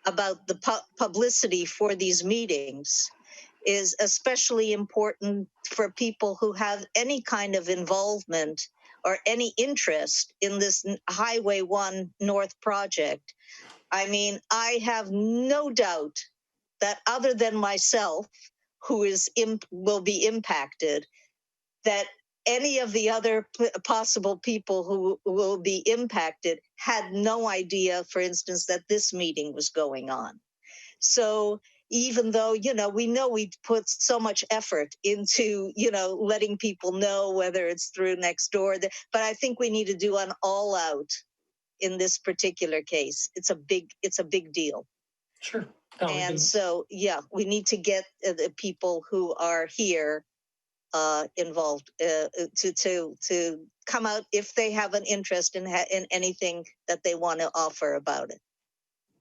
about the publicity for these meetings is especially important for people who have any kind of involvement or any interest in this Highway 1 North project. I mean, I have no doubt that other than myself, who will be impacted, that any of the other possible people who will be impacted had no idea, for instance, that this meeting was going on. So even though, we know we put so much effort into, letting people know, whether it's through Nextdoor, but I think we need to do an all out in this particular case. It's a big deal. Sure. So, yeah, we need to get the people who are here involved to come out if they have an interest in anything that they want to offer about it.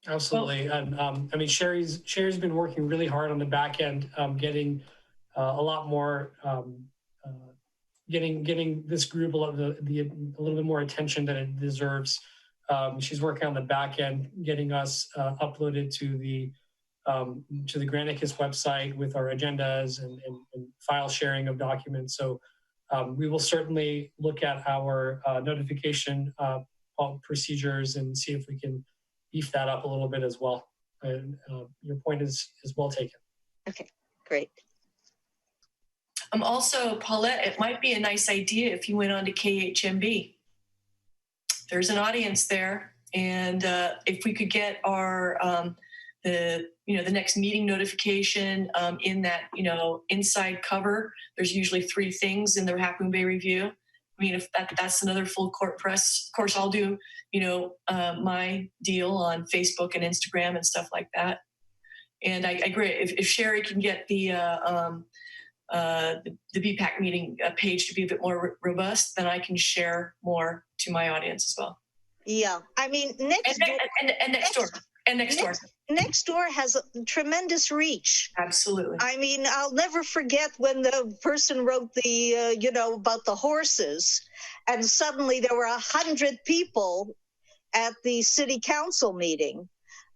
Absolutely. And I mean, Sherry's been working really hard on the back end, getting a lot more, getting this group a little bit more attention than it deserves. She's working on the back end, getting us uploaded to the Granicus website with our agendas and file sharing of documents. So we will certainly look at our notification procedures and see if we can beef that up a little bit as well. And your point is well taken. Okay, great. Also, Paulette, it might be a nice idea if you went on to KHMB. There's an audience there, and if we could get our the next meeting notification in that inside cover. There's usually 3 things in the Half Moon Bay Review. I mean, if that's another full court press. Of course, I'll do my deal on Facebook and Instagram and stuff like that. And I agree. If Sherry can get the BPAC meeting page to be a bit more robust, then I can share more to my audience as well. Yeah, I mean, Nextdoor has a tremendous reach. Absolutely. I mean, I'll never forget when the person wrote the, about the horses, and suddenly there were 100 people at the city council meeting.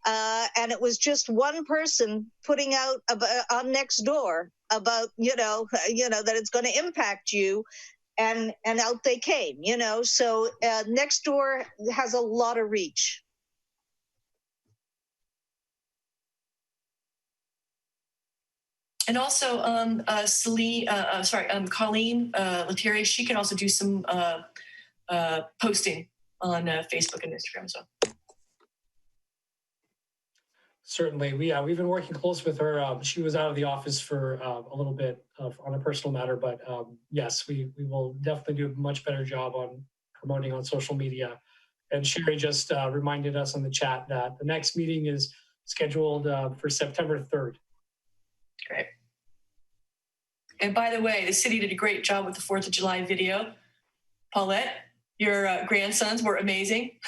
And it was just one person putting out on Nextdoor about, that it's going to impact you. And out they came, so Nextdoor has a lot of reach. And also, Colleen Lettieri, she can also do some posting on Facebook and Instagram as well. Certainly, we've been working close with her. She was out of the office for a little bit on a personal matter, but yes, we will definitely do a much better job on promoting on social media. And Sherry just reminded us on the chat that the next meeting is scheduled for September 3rd. Great. And by the way, the city did a great job with the 4th of July video. Paulette, your grandsons were amazing.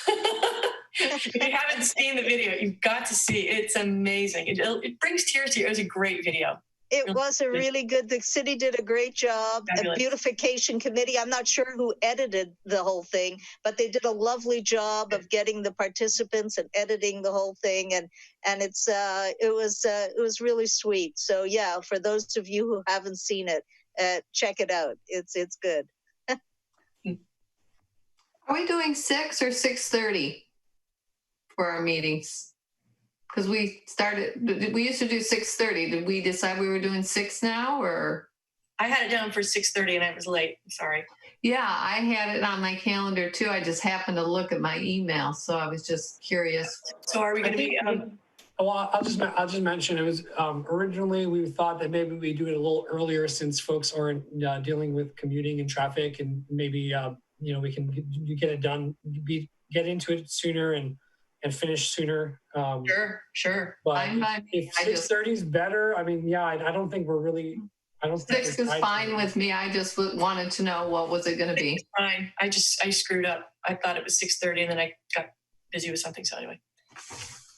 If you haven't seen the video, you've got to see it. It's amazing. It brings tears to you. It was a great video. It was a really good, the city did a great job. Fabulous. A beautification committee. I'm not sure who edited the whole thing, but they did a lovely job of getting the participants and editing the whole thing. And it was really sweet. So yeah, for those of you who haven't seen it, check it out. It's good. Are we doing 6 or 6:30? for our meetings? Because we used to do 6:30. Did we decide we were doing 6 now, or? I had it down for 6:30 and I was late. I'm sorry. Yeah, I had it on my calendar too. I just happened to look at my email, so I was just curious. So are we going to be? Well, I'll just mention it was originally we thought that maybe we do it a little earlier since folks aren't dealing with commuting and traffic, and maybe we can get it done, get into it sooner and finish sooner. Sure. But if 6:30 is better, I mean, yeah, I don't think we're really. I don't think 6 is fine with me. I just wanted to know what was it going to be. Fine. I screwed up. I thought it was 6:30 and then I got busy with something. So anyway.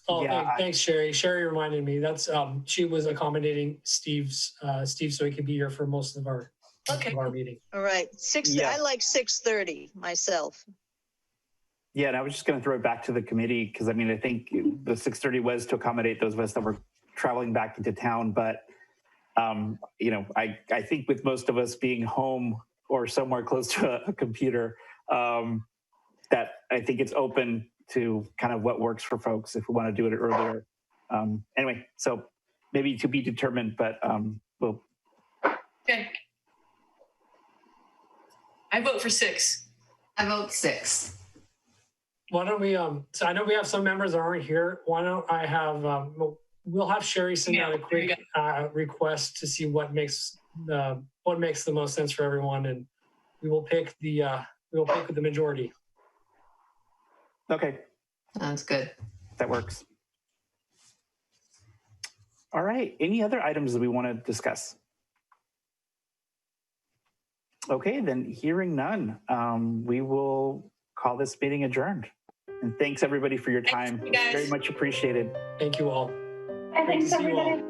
Oh, yeah, thanks, Sherry. Sherry reminded me. That's she was accommodating Steve, so he could be here for most of our meeting. All right, I like 6:30 myself. Yeah, and I was just going to throw it back to the committee because I mean I think the 6:30 was to accommodate those of us that were traveling back into town, but I think with most of us being home or somewhere close to a computer, that I think it's open to kind of what works for folks if we want to do it earlier. Anyway, so maybe to be determined, but we'll. Okay. I vote for 6. I vote 6. Why don't we, so I know we have some members that aren't here. Why don't I have, we'll have Sherry send out a quick request to see what makes the most sense for everyone, and we will pick the majority. Okay. Sounds good. That works. All right. Any other items that we want to discuss? Okay, then hearing none, we will call this meeting adjourned. And thanks everybody for your time. Thanks, you guys. Very much appreciated. Thank you all. And thanks everybody.